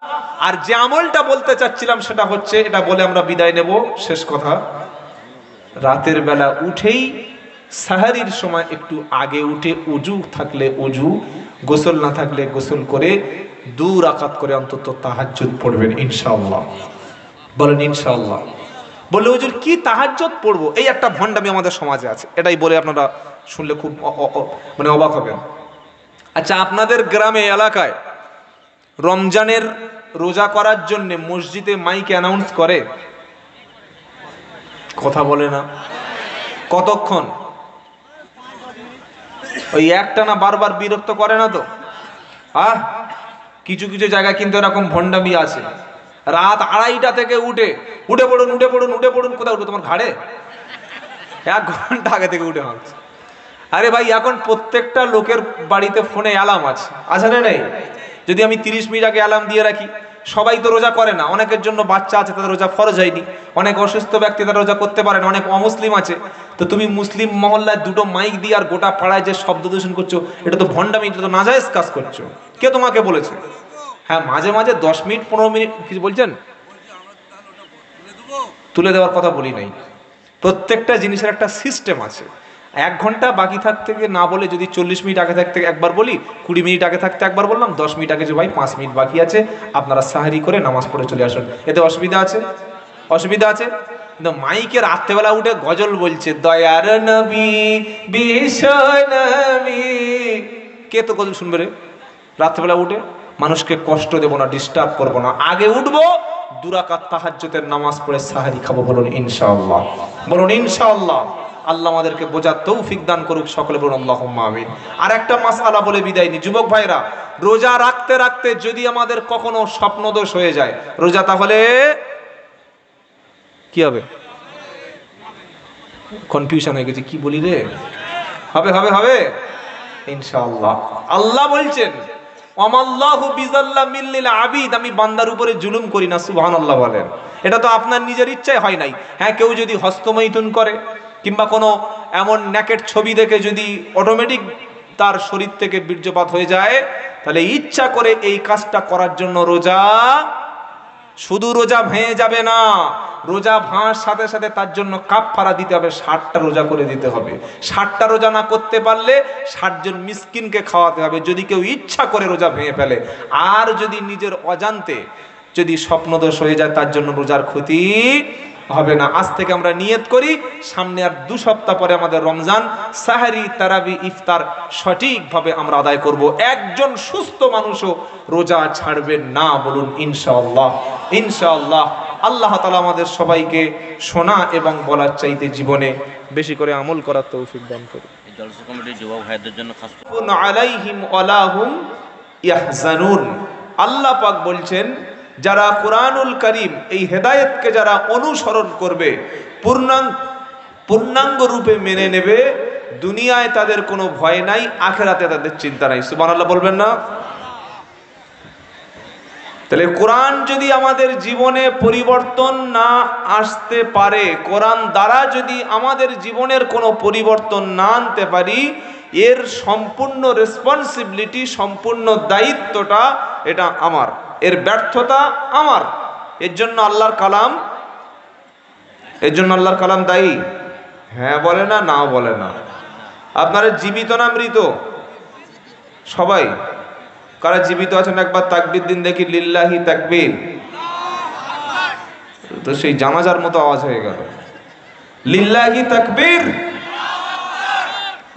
আর যে আমলটা বলতে চাচ্ছিলাম সেটা হচ্ছে, এটা বলে আমরা বিদায় নেব, শেষ কথা, রাতের বেলা উঠেই সাহারির সময় একটু আগে উঠে উজু থাকলে উজু, গোসল না থাকলে গোসল করে 2 রাকাত করে অন্তত তাহাজ্জুদ পড়বেন ইনশাআল্লাহ। বলেন ইনশাআল্লাহ। বললে হুজুর কি তাহাজ্জুদ পড়বো, এই একটা ভণ্ডামি আমাদের সমাজে আছে, এটাই বলে আপনারা শুনলে খুব মানে অবাক হবেন। আচ্ছা, আপনাদের গ্রামে এলাকায় রমজানের রোজা করার জন্য মসজিদে মাইক অ্যানাউন্স করে? কথা বলে না। কতক্ষণ? ওই একটানা বারবার বিরক্ত করে না তো? কিছু কিছু জায়গায় কিন্তু এরকম ভণ্ডামি আছে, রাত 2:30 থেকে উঠে পড়ুন উঠে পড়ুন উঠে পড়ুন। কোথায় উঠবে? তোমার ঘাড়ে? 1 ঘন্টা আগে থেকে উঠে ভাবছে। আরে ভাই, এখন প্রত্যেকটা লোকের বাড়িতে ফোনে অ্যালার্ম আছে না নেই? যদি আমি 30 মিনিট আগে অ্যালার্ম দিয়ে রাখি, সবাই তো রোজা করে না, অনেকের জন্য বাচ্চা আছে, তাদের রোজা ফরজ হয়নি, অনেক অসুস্থ ব্যক্তি তারা রোজা করতে পারে না, অনেক অমুসলিম আছে। তো তুমি মুসলিম মহল্লায় 2টো মাইক দিয়ে আর গোটা পাড়ায় যে শব্দ দূষণ করছো, এটা তো ভণ্ডামি, এটা তো নাজায়েজ কাজ করছো। কে তোমাকে বলেছে? হ্যাঁ, মাঝে মাঝে 10 মিনিট 15 মিনিট কিছু বলছেন, তুলে দেওয়ার কথা বলি নাই। প্রত্যেকটা জিনিসের একটা সিস্টেম আছে। 1 ঘন্টা বাকি থাকতে না বলে যদি 40 মিনিট আগে থাকতে একবার বলি, 20 মিনিট আগে থাকতে একবার বললাম, 10 মিনিট আগে যে ভাই 5 মিনিট বাকি আছে, আপনারা সাহারি করে নামাজ পড়ে চলে আসুন, এতে অসুবিধা আছে? অসুবিধা আছে? কিন্তু মাইকে রাত্রেবেলা উঠে গজল বলছে, দয়ার নবী বিশ্ব নবী, কে তো গজল শুনবে রে রাত্রেবেলা উঠে? মানুষকে কষ্ট দেব না, ডিস্টার্ব করবো না, আগে উঠবো, 2 রাকাত তাহাজ্জুদের নামাজ পড়ে সাহারি খাবো। বলুন ইনশাআল্লাহ। বলুন ইনশাআল্লাহ। আল্লাহ আমাদেরকে বোঝার তৌফিক দান করুক, সকলে বলুন আল্লাহুম্মা আমিন। আর একটা মাসআলা বলে বিদায় নি, যুবক ভাইরা, রোজা রাখতে রাখতে যদি আমাদের কখনো স্বপ্নদোষ হয়ে যায় রোজা, তাহলে কি হবে? কনফিউশন হয়ে গেছে, কি বলি রে? হবে হবে হবে ইনশাআল্লাহ। আল্লাহ বলছেন, ওয়ামাল্লাহু বিযাল্লামিল লিল আবিদ, আমি বান্দার উপরে জুলুম করি না। সুবহানাল্লাহ বলেন। এটা তো আপনার নিজের ইচ্ছায় হয় নাই। হ্যাঁ, কেউ যদি হস্তমৈথুন করে কিংবা কোনো এমন নেকেট ছবি দেখে যদি অটোমেটিক তার শরীর থেকে বীর্যপাত হয়ে যায়, তাহলে ইচ্ছা করে এই কাজটা করার জন্য রোজা, শুধু রোজা ভেঙে যাবে না, রোজা ভাঙার সাথে সাথে তার জন্য কাফারা দিতে হবে, 60টা রোজা করে দিতে হবে। 60টা রোজা না করতে পারলে 60 জন মিসকিনকে খাওয়াতে হবে, যদি কেউ ইচ্ছা করে রোজা ভেঙে ফেলে। আর যদি নিজের অজান্তে যদি স্বপ্নদোষ হয়ে যায়, তার জন্য রোজার ক্ষতি হবে না। আজ থেকে আমরা নিয়ত করি, সামনে আর 2 সপ্তাহ পরে আমাদের রমজান, সাহারি তারাবি ইফতার সঠিকভাবে আমরা আদায় করব। একজন সুস্থ মানুষও রোজা ছাড়বেন না। বলুন ইনশাআল্লাহ। ইনশাআল্লাহ। আল্লাহ তাআলা আমাদের সবাইকে শোনা এবং বলার চাইতে জীবনে বেশি করে আমল করার তৌফিক দান করুন। এই জলসা কমিটির যুবক ভাইদের জন্য খাস আলাইহিম ওয়ালা হুম ইয়াহজানুন। আল্লাহ পাক বলছেন, যারা কুরআনুল কারীম এই হেদায়েতকে যারা অনুসরণ করবে, পূর্ণাঙ্গ রূপে মেনে নেবে, দুনিয়ায় তাদের কোনো ভয় নাই, আখিরাতে তাদের চিন্তা নাই। সুবহানাল্লাহ বলবেন না? তাহলে কোরআন যদি আমাদের জীবনে পরিবর্তন না আসতে পারে, কোরআন দ্বারা যদি আমাদের জীবনের কোনো পরিবর্তন না আনতে পারি, এর সম্পূর্ণ রেসপন্সিবিলিটি, সম্পূর্ণ দায়িত্বটা এটা আমার, এর ব্যর্থতা আমার। এর জন্য আল্লাহর কালাম দায়ী। হ্যাঁ বলে না, না বলে না। আপনারা জীবিত না মৃত? সবাই কারা জীবিত আছেন একবার তাকবীর দিন দেখি, লিল্লাহি তাকবীর। তো সেই জানাজার মতো আওয়াজ হয়ে গেল, লিল্লাহি তাকবীর।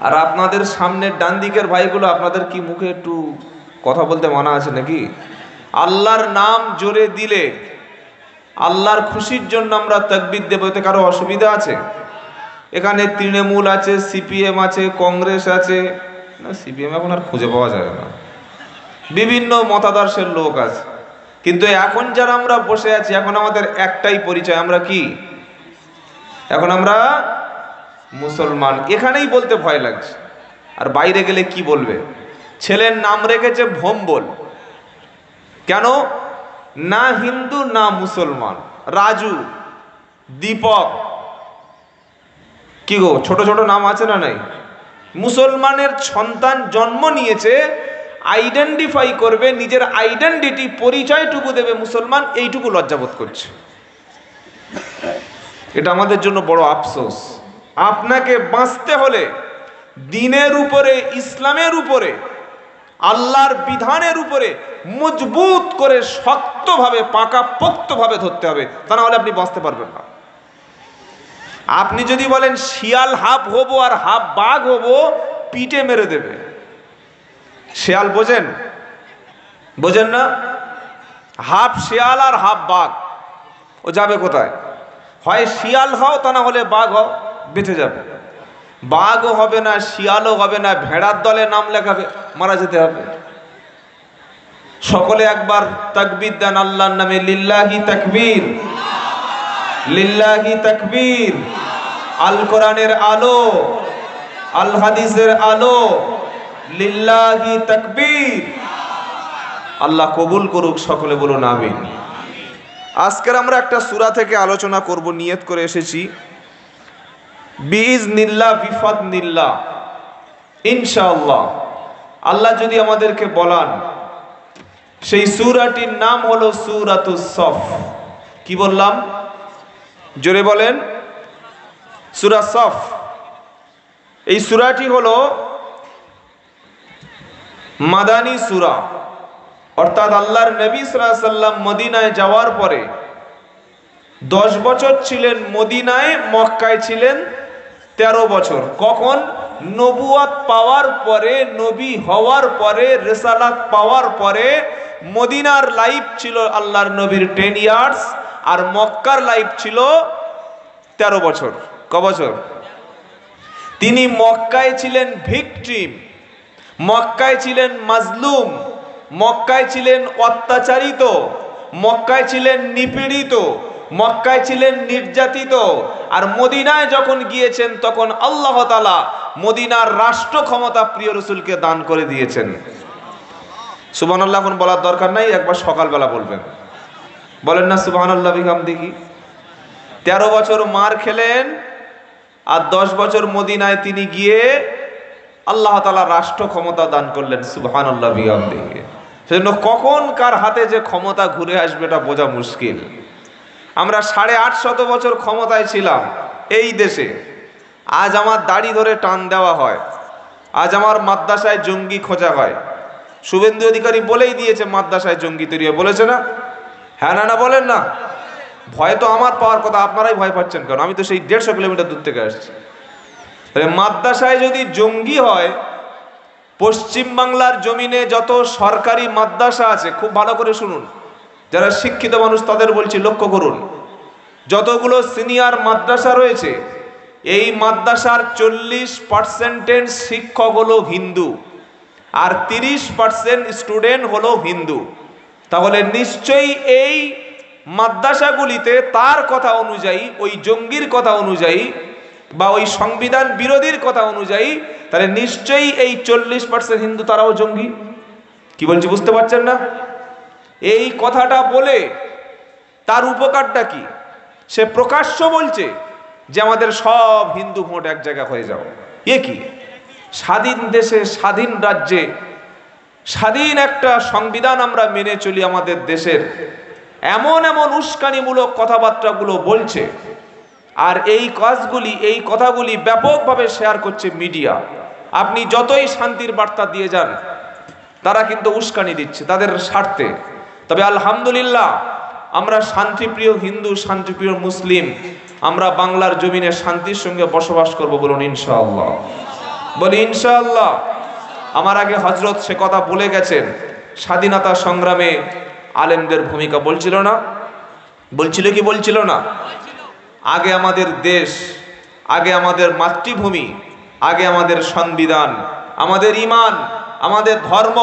আর আপনাদের সামনের ডান দিকের ভাইগুলো, আপনাদের কি মুখে একটু কথা বলতে মানা আছে নাকি? আল্লাহর নাম জোরে দিলে, আল্লাহর খুশির জন্য আমরা তাকবীর দেব, এতে কারো অসুবিধা আছে? এখানে তৃণমূল আছে, সিপিএম আছে, কংগ্রেস আছে, না সিপিএম এখন আর খুঁজে পাওয়া যায় না, বিভিন্ন মতাদর্শের লোক আছে, কিন্তু এখন যারা আমরা বসে আছি, এখন আমাদের একটাই পরিচয়, আমরা কি? এখন আমরা মুসলমান। এখানেই বলতে ভয় লাগছে, আর বাইরে গেলে কি বলবে? ছেলের নাম রেখেছে ভোম্বল। কেন? না হিন্দু না মুসলমান। রাজু, দীপক, কি গো, ছোট ছোট নাম আছে না নাই? মুসলমানের সন্তান জন্ম নিয়েছে, আইডেন্টিফাই করবে, নিজের আইডেন্টিটি পরিচয়টুকু দেবে মুসলমান, এইটুকু লজ্জাবোধ করছে। এটা আমাদের জন্য বড় আফসোস। আপনাকে বাঁচতে হলে দ্বীনের উপরে, ইসলামের উপরে, আল্লাহর বিধানের উপরে মজবুত করে শক্তভাবে পাকাপোক্তভাবে ধরতে হবে, তা না হলে আপনি বাঁচতে পারবেন না। আপনি যদি বলেন শিয়াল হাফ হবো আর হাফ বাঘ হবো, পিঠে মেরে দেবে। শিয়াল বোঝেন? বোঝেন না? হাফ শিয়াল আর হাফ বাঘ, ও যাবে কোথায়? হয় শিয়াল হও, তা না হলে বাঘ হও, বেঁচে যাবে। বাঘও হবে না, শিয়ালও হবে না, ভেড়ার দলে নাম লেখাবে, মারা যেতে হবে। সকলে একবার তাকবীর দেন আল্লাহর নামে, লিল্লাহি তাকবীর, লিল্লাহি তাকবীর। আল কোরআনের আলো, আল হাদিসের আলো, লিল্লাহি তাকবীর। আল্লাহ কবুল করুক, সকলে বলুন আমিন। আজকের আমরা একটা সূরা থেকে আলোচনা করব, নিয়ত করে এসেছি, বিইজনিল্লাহ বিফাদনিল্লাহ, ইনশাআল্লাহ। আল্লাহ যদি আমাদেরকে বলান, সেই সূরাটির নাম হলো সূরাতুস সফ। কি বললাম? জোরে বলেন, সূরা সফ। এই সূরাটি হলো মাদানী সূরা, অর্থাৎ আল্লাহর নবী সাল্লাল্লাহু আলাইহি সাল্লাম মদিনায় যাওয়ার পরে 10 বছর ছিলেন মদিনায়, মক্কায় ছিলেন 13 বছর। কখন? নবুয়াত পাওয়ার পরে, নবী হওয়ার পরে, রিসালাত পাওয়ার পরে মদিনার লাইফ ছিল আল্লাহর নবীর 10 ইয়ার্স, আর মক্কার লাইফ ছিল 13 বছর। ক বছর? তিনি মক্কায় ছিলেন ভিকটিম, মক্কায় ছিলেন মাজলুম, মক্কায় ছিলেন অত্যাচারিত, মক্কায় ছিলেন নিপীড়িত, মক্কায় ছিলেন নির্যাতিত। আর মদিনায় যখন গিয়েছেন তখন আল্লাহ তাআলা মদিনার রাষ্ট্র ক্ষমতা প্রিয় রাসূলকে দান করে দিয়েছেন। সুবহানাল্লাহ এখন বলার দরকার নাই, একবার সকালবেলা বলবেন। বলেন না সুবহানাল্লাহ বিহামদিহি। 13 বছর মার খেলেন, আর 10 বছর মদিনায় তিনি গিয়ে আল্লাহ তাআলা রাষ্ট্র ক্ষমতা দান করলেন। সুবহানাল্লাহ বিহামদিহি। সেজন্য কখন কার হাতে যে ক্ষমতা ঘুরে আসবে এটা বোঝা মুশকিল। আমরা 850 বছর ক্ষমতায় ছিলাম এই দেশে, আজ আমার দাড়ি ধরে টান দেওয়া হয়, আজ আমার মাদ্রাসায় জঙ্গি খোঁজা হয়। শুভেন্দু অধিকারী বলেই দিয়েছে মাদ্রাসায় জঙ্গি তৈরি হয়, বলেছে না? হ্যাঁ না, না বলেন না? ভয় তো আমার পাওয়ার কথা, আপনারাই ভয় পাচ্ছেন কেন? আমি তো সেই 150 কিলোমিটার দূর থেকে আসছি। মাদ্রাসায় যদি জঙ্গি হয়, পশ্চিম বাংলার জমিনে যত সরকারি মাদ্রাসা আছে, খুব ভালো করে শুনুন, যারা শিক্ষিত মানুষ তাদের বলছি, লক্ষ্য করুন, যতগুলো সিনিয়র মাদ্রাসা রয়েছে, এই মাদ্রাসার 40% শিক্ষক হলো হিন্দু, আর 30% স্টুডেন্ট হলো হিন্দু। তাহলে নিশ্চয়ই এই মাদ্রাসাগুলিতে তার কথা অনুযায়ী, ওই জঙ্গির কথা অনুযায়ী বা ওই সংবিধান বিরোধীর কথা অনুযায়ী, তাহলে নিশ্চয়ই এই 40% হিন্দু তারাও জঙ্গি। কি বলছি বুঝতে পারছেন না? এই কথাটা বলে তার উপকারটা কি? সে প্রকাশ্য বলছে যে আমাদের সব হিন্দু ভোট এক জায়গা হয়ে যাও। এ কি? স্বাধীন দেশে, স্বাধীন রাজ্যে, স্বাধীন একটা সংবিধান আমরা মেনে চলি আমাদের দেশের, এমন এমন উস্কানিমূলক কথাবার্তাগুলো বলছে, আর এই কাজগুলি, এই কথাগুলি ব্যাপকভাবে শেয়ার করছে মিডিয়া। আপনি যতই শান্তির বার্তা দিয়ে যান, তারা কিন্তু উস্কানি দিচ্ছে তাদের স্বার্থে। তবে আলহামদুলিল্লাহ, আমরা শান্তিপ্রিয় হিন্দু, শান্তিপ্রিয় মুসলিম, আমরা বাংলার জমিনে শান্তির সঙ্গে বসবাস করব, বলুন ইনশাআল্লাহ। বলি ইনশাআল্লাহ। আমার আগে হযরত সে কথা বলে গেছেন, স্বাধীনতা সংগ্রামে আলেমদের ভূমিকা বলছিল না? বলছিল কি বলছিল না? আগে আমাদের দেশ, আগে আমাদের মাতৃভূমি, আগে আমাদের সংবিধান, আমাদের ঈমান, আমাদের ধর্ম,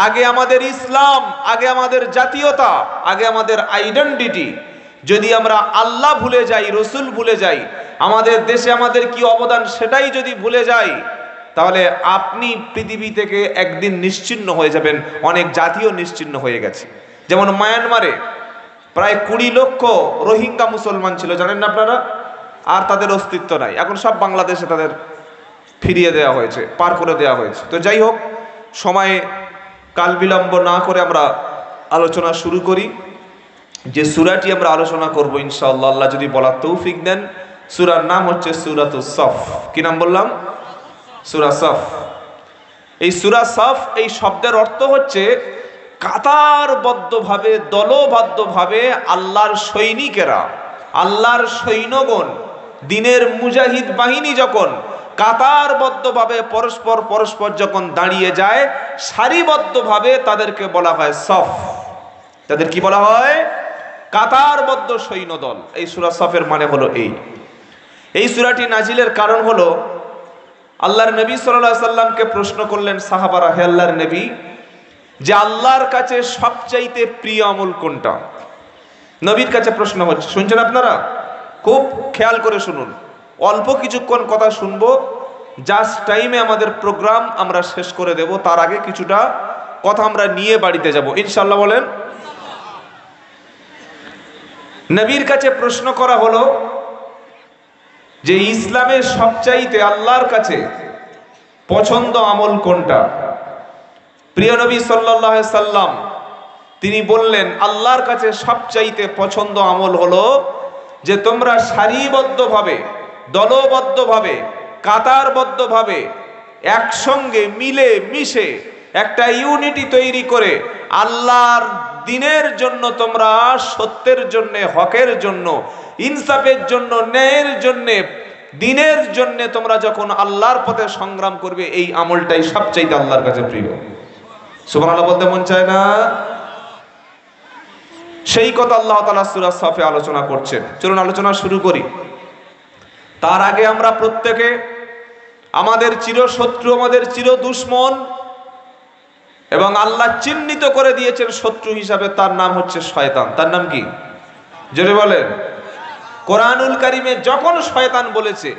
আগে আমাদের ইসলাম, আগে আমাদের জাতীয়তা, আগে আমাদের আইডেন্টিটি। যদি আমরা আল্লাহ ভুলে যাই, রসুল ভুলে যাই, আমাদের দেশে আমাদের কি অবদান সেটাই যদি ভুলে যাই, তাহলে আপনি পৃথিবী থেকে একদিন নিশ্চিহ্ন হয়ে যাবেন। অনেক জাতীয় নিশ্চিহ্ন হয়ে গেছে। যেমন মায়ানমারে প্রায় 20 লক্ষ রোহিঙ্গা মুসলমান ছিল, জানেন না আপনারা? আর তাদের অস্তিত্ব নাই। এখন সব বাংলাদেশে তাদের ফিরিয়ে দেওয়া হয়েছে, পার করে দেওয়া হয়েছে। তো যাই হোক, সময়ে কাল বিলম্ব না করে আমরা আলোচনা শুরু করি। যে সূরাটি আমরা আলোচনা করব ইনশাআল্লাহ, আল্লাহ যদি বলার তৌফিক দেন, সূরার নাম হচ্ছে সূরাতুস সফ। কি নাম বললাম? সূরা সফ। এই সূরা সফ, এই শব্দের অর্থ হচ্ছে কাতারবদ্ধভাবে, দলবদ্ধভাবে আল্লাহর সৈনিকেরা, আল্লাহর সৈন্যগণ, দিনের মুজাহিদ বাহিনী যখন কাতারবদ্ধভাবে পরস্পর পরস্পর যখন দাঁড়িয়ে যায়, সারিবদ্ধভাবে তাদেরকে বলা হয় সফ। তাদের কি বলা হয়? কাতারবদ্ধ সৈন্যদল। এই সূরা সফের মানে হলো এই সূরাটি নাজিলের কারণ হলো, আল্লাহর নবী সাল্লাল্লাহু আলাইহি সাল্লামকে প্রশ্ন করলেন সাহাবারা, হে আল্লাহর নবী, যে আল্লাহর কাছে সবচাইতে প্রিয় আমল কোনটা? নবীর কাছে প্রশ্ন হচ্ছে, শুনছেন আপনারা? খুব খেয়াল করে শুনুন, অল্প কিছুক্ষণ কথা শুনবো, জাস্ট টাইমে আমাদের প্রোগ্রাম আমরা শেষ করে দেব। তার আগে কিছুটা কথা আমরা নিয়ে বাড়িতে যাব ইনশাআল্লাহ। বলেন, নবীর কাছে প্রশ্ন করা হলো যে ইসলামের সবচাইতে আল্লাহর কাছে পছন্দ আমল কোনটা? প্রিয় নবী সাল্লাল্লাহু আলাইহি সাল্লাম তিনি বললেন, আল্লাহর কাছে সবচাইতে পছন্দ আমল হলো যে তোমরা সারিবদ্ধভাবে, দলবদ্ধভাবে, কাতারবদ্ধভাবে একসঙ্গে মিলে মিশে একটা ইউনিটি তৈরি করে আল্লাহর দিনের জন্য, তোমরা সত্যের জন্য, হকের জন্য, ইনসাফের জন্য, ন্যায়ের জন্য, দিনের জন্য তোমরা যখন আল্লাহর পথে সংগ্রাম করবে, এই আমলটাই সবচাইতে আল্লাহর কাছে প্রিয়। সুবহানাল্লাহ বলতে মন চায় না? সেই কথা আল্লাহ তাআলা সূরা সফে আলোচনা করছেন। চলুন আলোচনা শুরু করি। তার আগে আমরা প্রত্যেকে আমাদের চিরশত্রু, আমাদের চির দুশমন এবং আল্লাহ চিহ্নিত করে দিয়েছেন শত্রু হিসাবে, তার নাম হচ্ছে শয়তান। তার নাম কি? জোরে বলেন। কোরআনুল কারীমে যখন শয়তান বলেছে,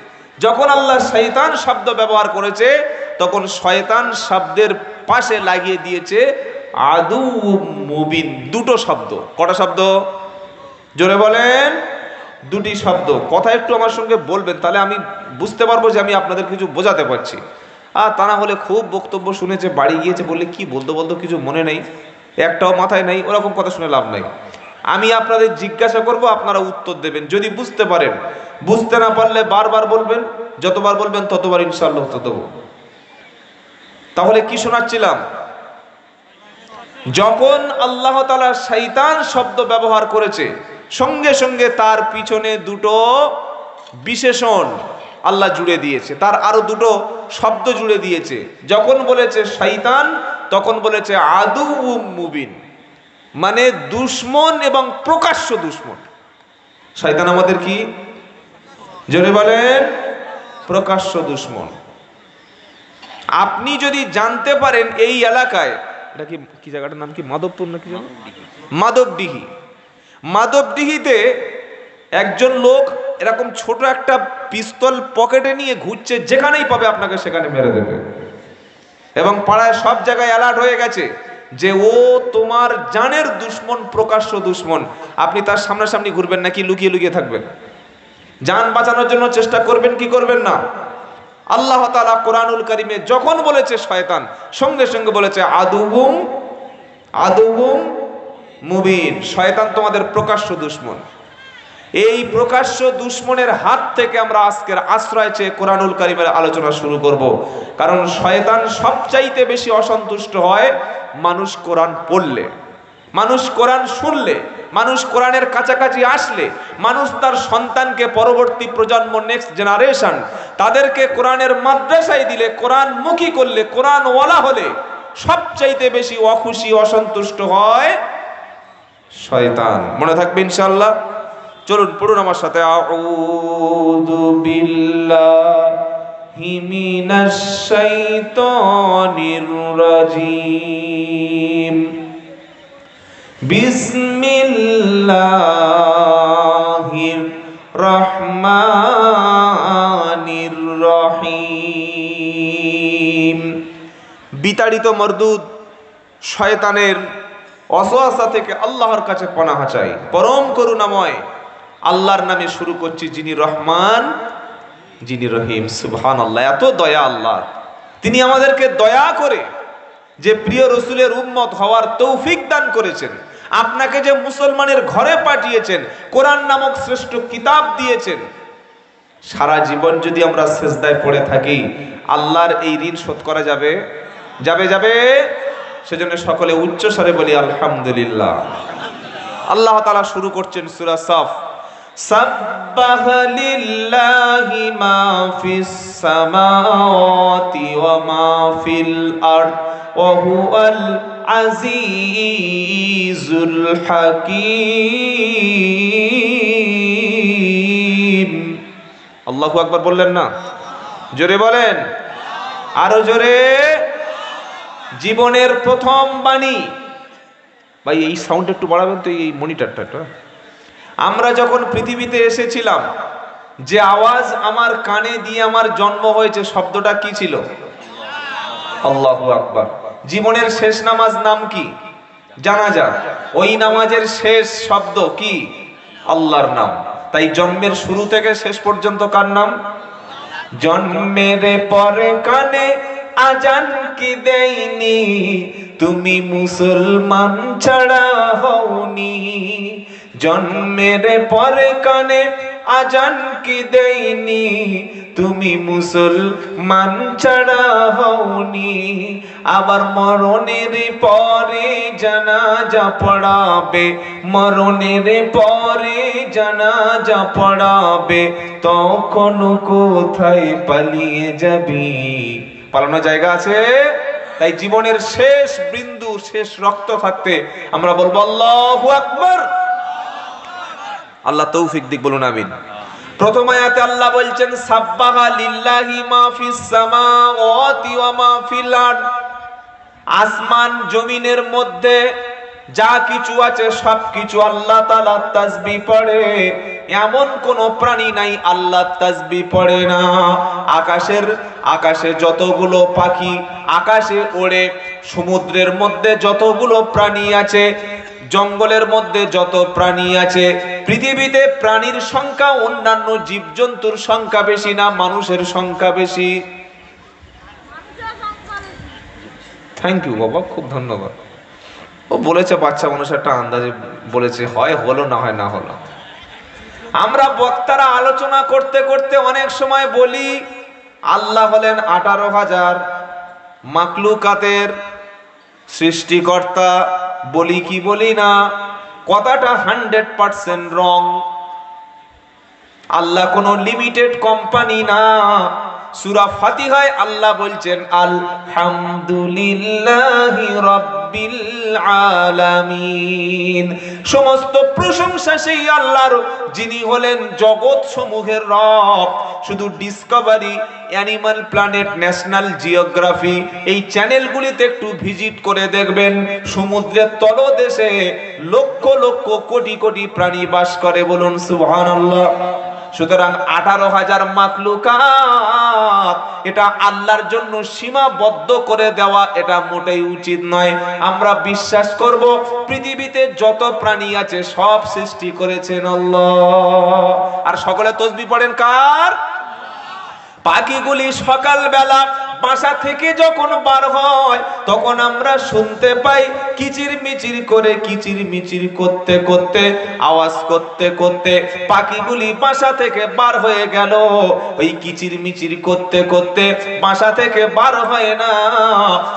যখন আল্লাহ শয়তান শব্দ ব্যবহার করেছে, তখন শয়তান শব্দের পাশে লাগিয়ে দিয়েছে আদু মুবিন, দুটো শব্দ। কটা শব্দ? জোরে বলেন। দুটি শব্দ। কথা একটু আমার সঙ্গে বলবেন, তাহলে আমি বুঝতে পারবো যে আমি আপনাদের কিছু বোঝাতে পারছি। আর তা না হলে খুব বক্তব্য শুনেছে, বাড়ি গিয়েছে, বললে কি বলতে বলতে কিছু মনে নেই, একটাও মাথায় নেই, ওরকম কথা শুনে লাভ নাই। আমি আপনাদের জিজ্ঞাসা করব, আপনারা উত্তর দেবেন যদি বুঝতে পারেন। বুঝতে না পারলে বারবার বলবেন, যতবার বলবেন ততবার ইনশাআল্লাহ উত্তর দেবো। তাহলে কি শোনাচ্ছিলাম? যখন আল্লাহ তাআলা শয়তান শব্দ ব্যবহার করেছে, সঙ্গে সঙ্গে তার পিছনে দুটো বিশেষণ আল্লাহ জুড়ে দিয়েছে, তার আরো দুটো শব্দ জুড়ে দিয়েছে। যখন বলেছে শয়তান, তখন বলেছে আদু মুবিন, মানে দুশমন এবং প্রকাশ্য দুশমন। শয়তান আমাদের কি? জোরে বলেন। প্রকাশ্য দুশমন। আপনি যদি জানতে পারেন এই এলাকায়, এটা কি জায়গাটার নাম কি? মাধবপুর নাকি? মাধবডিহি। মাধবডিহিতে একজন লোক এরকম ছোট একটা পিস্তল পকেটে নিয়ে ঘুরছে, যেখানেই পাবে আপনাকে সেখানে মেরে দেবে। এবং পাড়ায় সব জায়গায় অ্যালার্ট হয়ে গেছে যে ও তোমার জানের দুশমন, প্রকাশ্য দুশমন। আপনি তার সামনাসামনি ঘুরবেন নাকি লুকিয়ে লুকিয়ে থাকবেন? জান বাঁচানোর জন্য চেষ্টা করবেন কি করবেন না? আল্লাহ তাআলা কোরআনুল কারীমে যখন বলেছে শয়তান, সঙ্গে সঙ্গে বলেছে আদুউম মুবিন, শয়তান তোমাদের প্রকাশ্য দুশমন। এই প্রকাশ্য দুশমনের হাত থেকে আমরা আজকের আশ্রয় চেয়ে কোরআনুল কারীমের আলোচনা শুরু করব। কারণ শয়তান সবচাইতে বেশি অসন্তুষ্ট হয় মানুষ কোরআন পড়লে, মানুষ কোরআন শুনলে, মানুষ কোরআনের কাছাকাছি আসলে, মানুষ তার সন্তানকে, পরবর্তী প্রজন্ম, নেক্সট জেনারেশন, তাদেরকে কোরআনের মাদ্রাসায় দিলে, কোরআন মুখী করলে, কোরআন ওয়ালা হলে সবচাইতে বেশি অখুশি, অসন্তুষ্ট হয় শয়তান। মনে থাকবে ইনশাআল্লাহ। চলুন পড়ুন আমার সাথে, আউযু বিল্লাহি মিনাশ শাইতানির রাজীম, বিসমিল্লাহির রহমানির রহিম। বিতাড়িত মরদুদ শয়তানের অসওয়াসা থেকে আল্লাহর কাছে পনাহ চাই। পরম করুণাময় আল্লাহর নামে শুরু করছি, যিনি রহমান, যিনি রহিম। সুবহানাল্লাহ, এত দয়া আল্লাহ। তিনি আমাদেরকে দয়া করে যে প্রিয় রসুলের উম্মত হওয়ার তৌফিক দান করেছেন, আপনাকে যে মুসলমানের ঘরে পাঠিয়েছেন, কোরআন নামক শ্রেষ্ঠ কিতাব দিয়েছেন, সারা জীবন যদি আমরা সেজদায় পড়ে থাকি, আল্লাহর এই ঋণ শোধ করা যাবে? যাবে যাবে। সেজন্য সকলে উচ্চ স্বরে বলি আলহামদুলিল্লাহ। আল্লাহ তাআলা শুরু করছেন সূরা সাফ, সাব্বাহা লিল্লাহি মা ফিস সামাওয়াতি ওয়া মা ফিল আরদ ওয়া হুয়াল আজিজুল হাকীম। আল্লাহু আকবার বললেন না? জোরে বলেন, আরো জোরে। জীবনের প্রথম বাণী, ভাই এই সাউন্ড একটু বাড়াবেন তো, এই মনিটরটা। আমরা যখন পৃথিবীতে এসেছিলাম, যে আওয়াজ আমার কানে দিয়ে আমার জন্ম হয়েছে, শব্দটা কি ছিল? আল্লাহু আকবার। জীবনের শেষ নামাজ নাম কি? জানাজা। ওই নামাজের শেষ শব্দ কি? আল্লাহর নাম। তাই জন্মের শুরু থেকে শেষ পর্যন্ত কার নাম? জন্মের পরে কানে আজান কি দেয়নি, তুমি মুসলমান ছাড়া হওনি। জন্মের পরে কানে আজান কি দেয়নি, তুমি মুসলমান ছাড়া হওনি। আবার মরণের পরে জানাজা পড়াবে, মরণের পরে জানাজা পড়াবে, তখন কোথায় পালিয়ে যাবি? পালানোর জায়গা আছে? তাই জীবনের শেষ বিন্দু, শেষ রক্ত থাকতে আমরা বলবো আল্লাহু আকবার। আল্লাহ তৌফিক দিক, বলুন আমিন। প্রথম আয়াতে আল্লাহ বলছেন সাব্বাহা লিল্লাহি মা ফিস সামাওয়াতি ওয়া মা ফিল আরদ। আসমান জমিনের মধ্যে যা কিছু আছে সবকিছু আল্লাহ তাআলা তাসবিহ পড়ে। এমন কোন প্রাণী নাই আল্লাহ তাসবিহ পড়ে না। আকাশে যতগুলো পাখি আকাশে ওড়ে, সমুদ্রের মধ্যে যতগুলো প্রাণী আছে, জঙ্গলের মধ্যে যত প্রাণী আছে, পৃথিবীতে প্রাণীর সংখ্যা অন্যান্য জীবজন্তুর সংখ্যা বেশি না মানুষের সংখ্যা বেশি? থ্যাংক ইউ বাবা, খুব ধন্যবাদ। ও বলেছে বাচ্চা মানুষ একটা আন্দাজে বলেছে, হয় হলো না হয় না হলো। আমরা বক্তারা আলোচনা করতে করতে অনেক সময় বলি আল্লাহ হলেন 18,000 মাখলুকাতের সৃষ্টিকর্তা, বলি কি বলি না? কথাটা 100% রং। আল্লাহ কোন লিমিটেড কোম্পানি না। সূরা ফাতিহায় আল্লাহ বলছেন আলহামদুলিল্লাহি রাব্বিল আলামিন। সমস্ত প্রশংসা সেই আল্লাহর, যিনি হলেন জগৎ সমূহের রব। শুধু Discovery, animal planet, national geography এই চ্যানেলগুলিতে একটু ভিজিট করে দেখবেন, সমুদ্রের তলদেশে লক্ষ লক্ষ কোটি কোটি প্রাণী বাস করে, বলুন সুবহানাল্লাহ। সুতরাং 18,000 মাখলুকাত, এটা আল্লাহর জন্য সীমাবদ্ধ করে দেওয়া এটা মোটেই উচিত নয়। আমরা বিশ্বাস করব পৃথিবীতে যত প্রাণী আছে সব সৃষ্টি করেছেন আল্লাহ। আর সকলে তাসবিহ পড়েন কার? পাখিগুলি সকালবেলা বাসা থেকে যখন বার হয় তখন আমরা শুনতে পাই কিচিরমিচির করে, কিচিরমিচির করতে করতে, আওয়াজ করতে করতে পাখিগুলি বাসা থেকে বার হয়ে গেল। ওই কিচিরমিচির করতে করতে বাসা থেকে বার হয় না,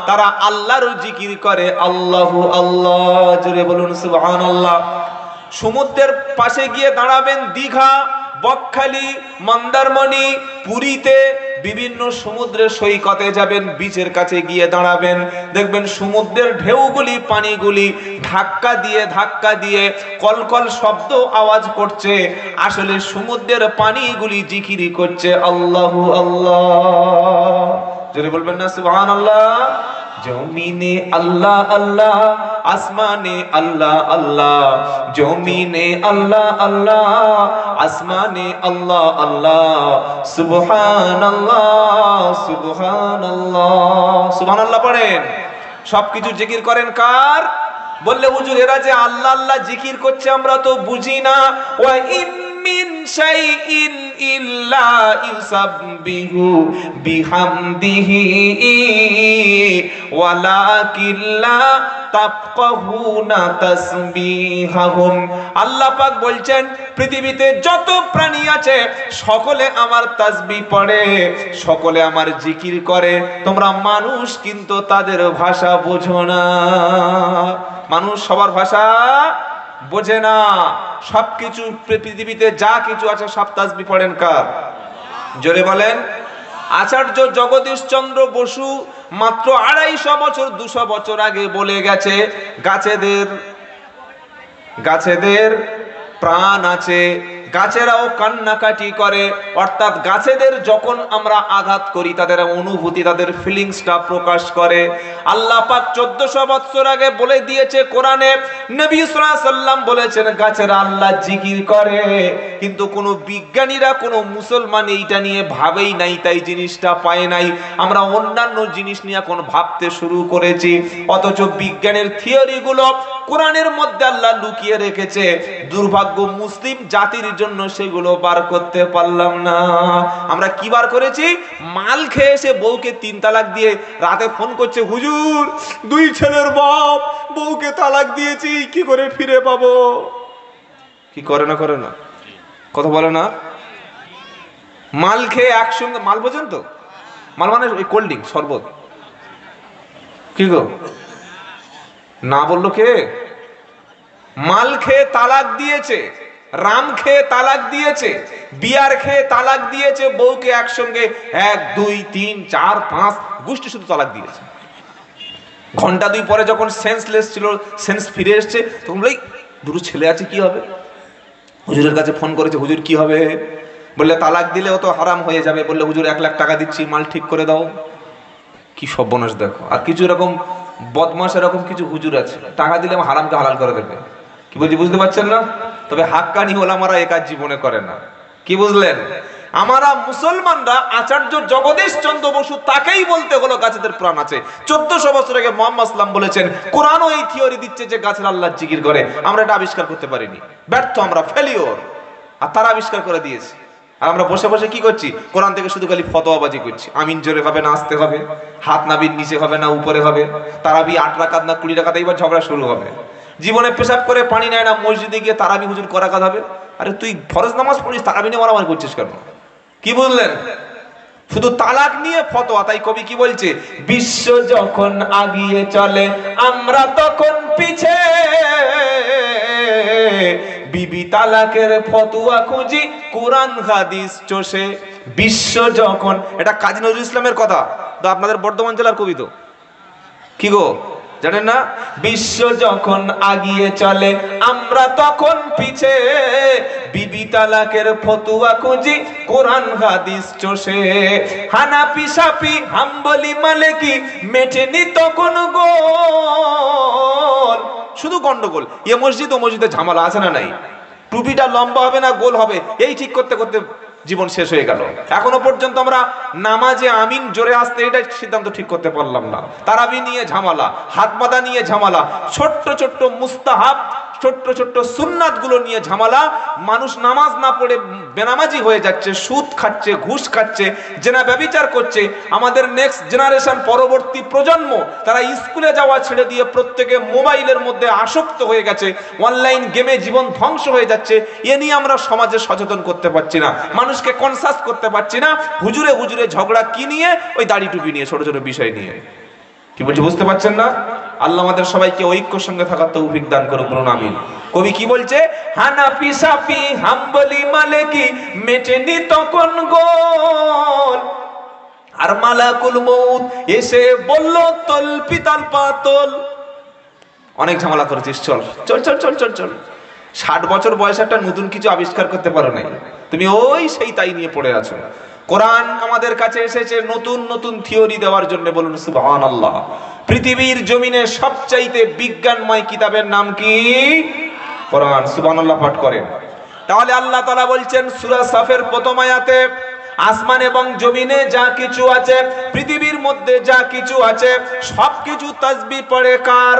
তারা আল্লাহর জিকির করে, আল্লাহু আল্লাহ। জোরে বলুন সুবহানাল্লাহ। সমুদ্রের পাশে গিয়ে দাঁড়াবেন, দীঘা, বকখালি, মন্দারমণি, পুরীতে, বিভিন্ন সমুদ্রের সৈকতে যাবেন, বিচের কাছে গিয়ে দাঁড়াবেন, দেখবেন সমুদ্রের ঢেউগুলি, পানিগুলি ধাক্কা দিয়ে কলকল শব্দ আওয়াজ করছে। আসলে সমুদ্রের পানিগুলি জিকিরি করছে আল্লাহু আল্লাহ। জোরে বলবেন না সুবহানাল্লাহ। জমিনে আল্লাহ আল্লাহ, আসমানে আল্লাহ আল্লাহ, জমিনে আল্লাহ আল্লাহ, আসমানে আল্লাহ আল্লাহ, সুবহানাল্লাহ সুবহানাল্লাহ। সুবহানাল্লাহ পড়েন। সবকিছু জিকির করেন কার? বললে হুজুর এরা যে আল্লাহ আল্লাহ জিকির করছে আমরা তো বুঝি না। ওয়া মিন শাইইন ইল্লা ইউসাব্বিহু বিহামদিহি ওয়ালাকিন লা তাফকাহুনা তাসবিহাহুম। আল্লাহ পাক বলছেন পৃথিবীতে যত প্রাণী আছে সকলে আমার তাসবিহ পড়ে, সকলে আমার জিকির করে, তোমরা মানুষ কিন্তু তাদের ভাষা বোঝো না। মানুষ সবার ভাষা বোঝে না। সবকিছু পৃথিবীতে যা কিছু আছে সব তাসবিহ পড়েন কার? জোরে বলেন। আচার্য জগদীশ চন্দ্র বসু মাত্র 250 বছর 200 বছর আগে বলে গেছে গাছেদের প্রাণ আছে, গাছেরাও কান্নাকাটি করে। অর্থাৎ গাছেদের যখন আমরা আঘাত করি তাদের অনুভূতি, তাদের ফিলিংসটা প্রকাশ করে। আল্লাহ পাক 1400 বছর আগে বলে দিয়েছে কোরআনে, নবী সাল্লাল্লাহু আলাইহি সাল্লাম বলেছেন গাছেরা আল্লাহ জিকির করে। কিন্তু কোনো বিজ্ঞানীরা, কোনো মুসলমান এইটা নিয়ে ভাবেই নাই, তাই জিনিসটা পায় নাই। আমরা অন্যান্য জিনিস নিয়ে এখন ভাবতে শুরু করেছি, অথচ বিজ্ঞানের থিওরিগুলো কোরআনের মধ্যে আল্লাহ লুকিয়ে রেখেছে। দুর্ভাগ্য মুসলিম জাতির জন্য সেগুলো বার করতে পারলাম না। আমরা কি বার করেছি? মাল খেয়ে এসে বউকে 3 তালাক দিয়ে রাতে ফোন করছে, হুজুর 2 ছেলের বাপ, বউকে তালাক দিয়েছি, কি করে ফিরে পাবো? কি করে না কথা বলে না? মাল খেয়ে একসঙ্গে, মাল বোঝেন তো? মাল মানে ওই কোল্ড ড্রিঙ্ক, শরবত। কি গো না বললো কে? মাল খেয়ে তালাক দিয়েছে, রাম খেয়ে তালাক দিয়েছে, বিয়ার খেয়ে তালাক দিয়েছে, বউকে একসঙ্গে 1 2 3 4 5 গোষ্ঠী শুধু তালাক দিয়েছে। ঘন্টা 2 পরে যখন সেন্সলেস ছিল, সেন্স ফিরে এসছে, তখন বলে দুটো ছেলে আছে, কি হবে? হুজুরের কাছে ফোন করেছে, হুজুর কি হবে? বললে তালাক দিলে ও তো হারাম হয়ে যাবে। বললে হুজুর 1 লাখ টাকা দিচ্ছি, মাল ঠিক করে দাও। কি সর্বনাশ দেখো। আর কিছু এরকম বদমাশ, এরকম কিছু হুজুর আছে, টাকা দিলে হারামকে হালাল করে দেবে। কি বলছি বুঝতে পারছেন না? তবে হাক্কানি ওলামারা এ কাজ জীবনে করে না। কি বুঝলেন? আমরা মুসলমানরা আচার্য জগদীশ চন্দ্র বসু তাকেই বলতে হলো গাছেদের প্রাণ আছে। 1400 বছর আগে মুহাম্মদ সাল্লাল্লাহু আলাইহি ওয়াসাল্লাম বলেছেন, কোরআনও এই থিওরি দিচ্ছে যে গাছের আল্লাহ জিকির করে। আমরা এটা আবিষ্কার করতে পারিনি, ব্যর্থ আমরা, ফেলিওর। আর তারা আবিষ্কার করে দিয়েছে। আর আমরা বসে বসে কি করছি? কোরআন থেকে শুধু খালি ফতোয়াবাজি করছি। আমিন জোরে হবে না আস্তে হবে, হাত নাবির নিচে হবে না উপরে হবে, তারাবি 8 রাকাত না 20 রাকাত, এইবার ঝগড়া শুরু হবে। জীবনে পেশাব করে পানি নেয় না, মসজিদে গিয়ে তারাবি হুজুর করা কাজ হবে। আরে তুই ফরজ নামাজ পড়িস, তারাবি নিয়ে মারামারি করছিস কেন? কি বুঝলেন? শুধু তালাক নিয়ে ফতোয়া। তাই কবি কি বলছে? বিশ্ব যখন আগিয়ে চলে আমরা তখন পিছে, বিবি তালাকের ফতোয়া খুঁজি কোরআন হাদিস চষে। বিশ্ব যখন, এটা কাজী নজরুল ইসলামের কথা, তো আপনাদের বর্ধমান জেলার কবি তো। কি গো জানেন না? বিশ্ব যখন আগিয়ে চলে আমরা তখন পিছে, বিবি তালাকের ফতোয়া খুঁজি কোরআন হাদিস চষে। হানাফি শাফি হাম্বলি মালিকি মেটেনি তখন গোল। শুধু গন্ডগোল, এ মসজিদ ও মসজিদে ঝামেলা আছে না নাই? টুপিটা লম্বা হবে না গোল হবে, এই ঠিক করতে করতে জীবন শেষ হয়ে গেল। এখনো পর্যন্ত আমরা নামাজে আমিন জোরে আসতে এটা সিদ্ধান্ত ঠিক করতে পারলাম না। তারাবি নিয়ে ঝামেলা, হাত বাঁধা নিয়ে ঝামেলা, ছোট্ট ছোট্ট মুস্তাহাব, ছোট্ট ছোট্ট সুন্নাত গুলো নিয়ে ঝামেলা। মানুষ নামাজ না পড়ে বেনামাজি হয়ে যাচ্ছে, সুদ খাচ্ছে, ঘুষ খাচ্ছে, জেনা ব্যভিচার করছে। আমাদের নেক্সট জেনারেশন, পরবর্তী প্রজন্ম, তারা স্কুলে যাওয়া ছেড়ে দিয়ে প্রত্যেকে মোবাইলের মধ্যে আসক্ত হয়ে গেছে, অনলাইন গেমে জীবন ধ্বংস হয়ে যাচ্ছে। এ নিয়ে আমরা সমাজে সচেতন করতে পারছি না, মানুষকে কনসাস করতে পারছি না। হুজুরে হুজুরে ঝগড়া কি নিয়ে? ওই দাড়ি টুপি নিয়ে, ছোট ছোট বিষয় নিয়ে। কি বলছি বুঝতে পারছেন না? আল্লাহ আমাদের সবাইকে ঐক্যের সঙ্গে থাকার তৌফিক দান করুন, বলুন আমিন। কবি কি বলছে? হানাফি শাফি হাম্বলি মালিকি মেটেনি তখন গোল, আর মালাকুল মউত এসে বলল তল পিতাল পাতল। অনেক ঝামেলা করেছিস, চল চল চল চল চল চল। 60 বছর বয়সে একটা নতুন কিছু আবিষ্কার করতে পারো নাই, তুমি ওই সেই তাই নিয়ে পড়ে আছো। কোরআন আমাদের কাছে এসেছে নতুন নতুন থিওরি দেওয়ার জন্য, বলুন সুবহানাল্লাহ। পৃথিবীর জমিনে সবচাইতে বিজ্ঞানময় কিতাবের নাম কি? কোরআন। সুবহানাল্লাহ পাঠ করেন। তাহলে আল্লাহ তাআলা বলছেন সূরা সাফের প্রথম আয়াতে, আসমান এবং জমিনে যা কিছু আছে, পৃথিবীর মধ্যে যা কিছু আছে, সবকিছু তাসবিহ পড়ে কার?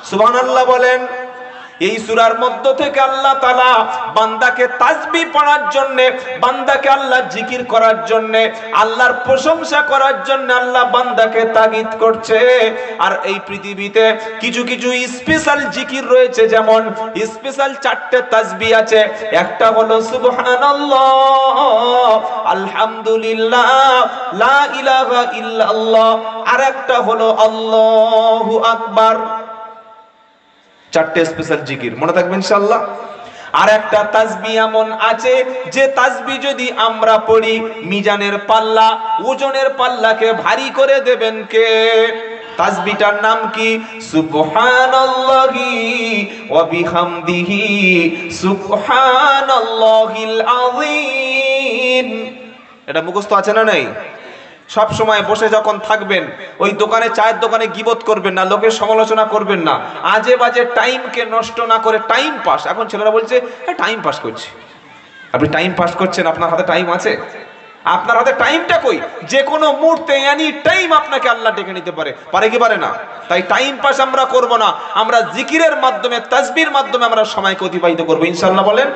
সুবহানাল্লাহ বলেন। এই সূরার মধ্য থেকে আল্লাহ তাআলা বান্দাকে তাসবিহ পড়ার জন্য, বান্দাকে আল্লাহ জিকির করার জন্য, আল্লাহর প্রশংসা করার জন্য আল্লাহ বান্দাকে তাগিদ করছে। আর এই পৃথিবীতে কিছু কিছু স্পেশাল জিকির রয়েছে, যেমন স্পেশাল 4টে তাসবিহ আছে। একটা হলো সুবহানাল্লাহ, আলহামদুলিল্লাহ, লা ইলাহা ইল্লাল্লাহ, আর একটা হলো আল্লাহু আকবার। 4টে স্পেশাল জিকির মনে থাকবে ইনশাআল্লাহ। আর একটা তাসবিহ এমন আছে যে তাসবিহ যদি আমরা পড়ি, মিজানের পাল্লা, ওজনের পাল্লাকে ভারী করে দেবেন কে? তাসবিহটার নাম কি? সুবহানাল্লাহি ওয়া বিহামদিহি সুবহানাল্লাহিল আযীম। এটা মুখস্থ আছে না নাই? সব সময় বসে যখন থাকবেন, ওই দোকানে, চায়ের দোকানে গীবত করবেন না, লোকের সমালোচনা করবেন না, আজে বাজে টাইমকে নষ্ট না করে টাইম পাস। এখন ছেলেরা বলছে টাইম পাস করছি। আপনি টাইম পাস করছেন, আপনার হাতে টাইম আছে? আপনার হাতে টাইমটা কই? যে কোনো মুহূর্তে এনি টাইম আপনাকে আল্লাহ ডেকে নিতে পারে, পারে কি পারে না? তাই টাইম পাস আমরা করব না, আমরা জিকিরের মাধ্যমে, তাসবিহর মাধ্যমে আমরা সময়কে অতিবাহিত করব ইনশাআল্লাহ। বলেন,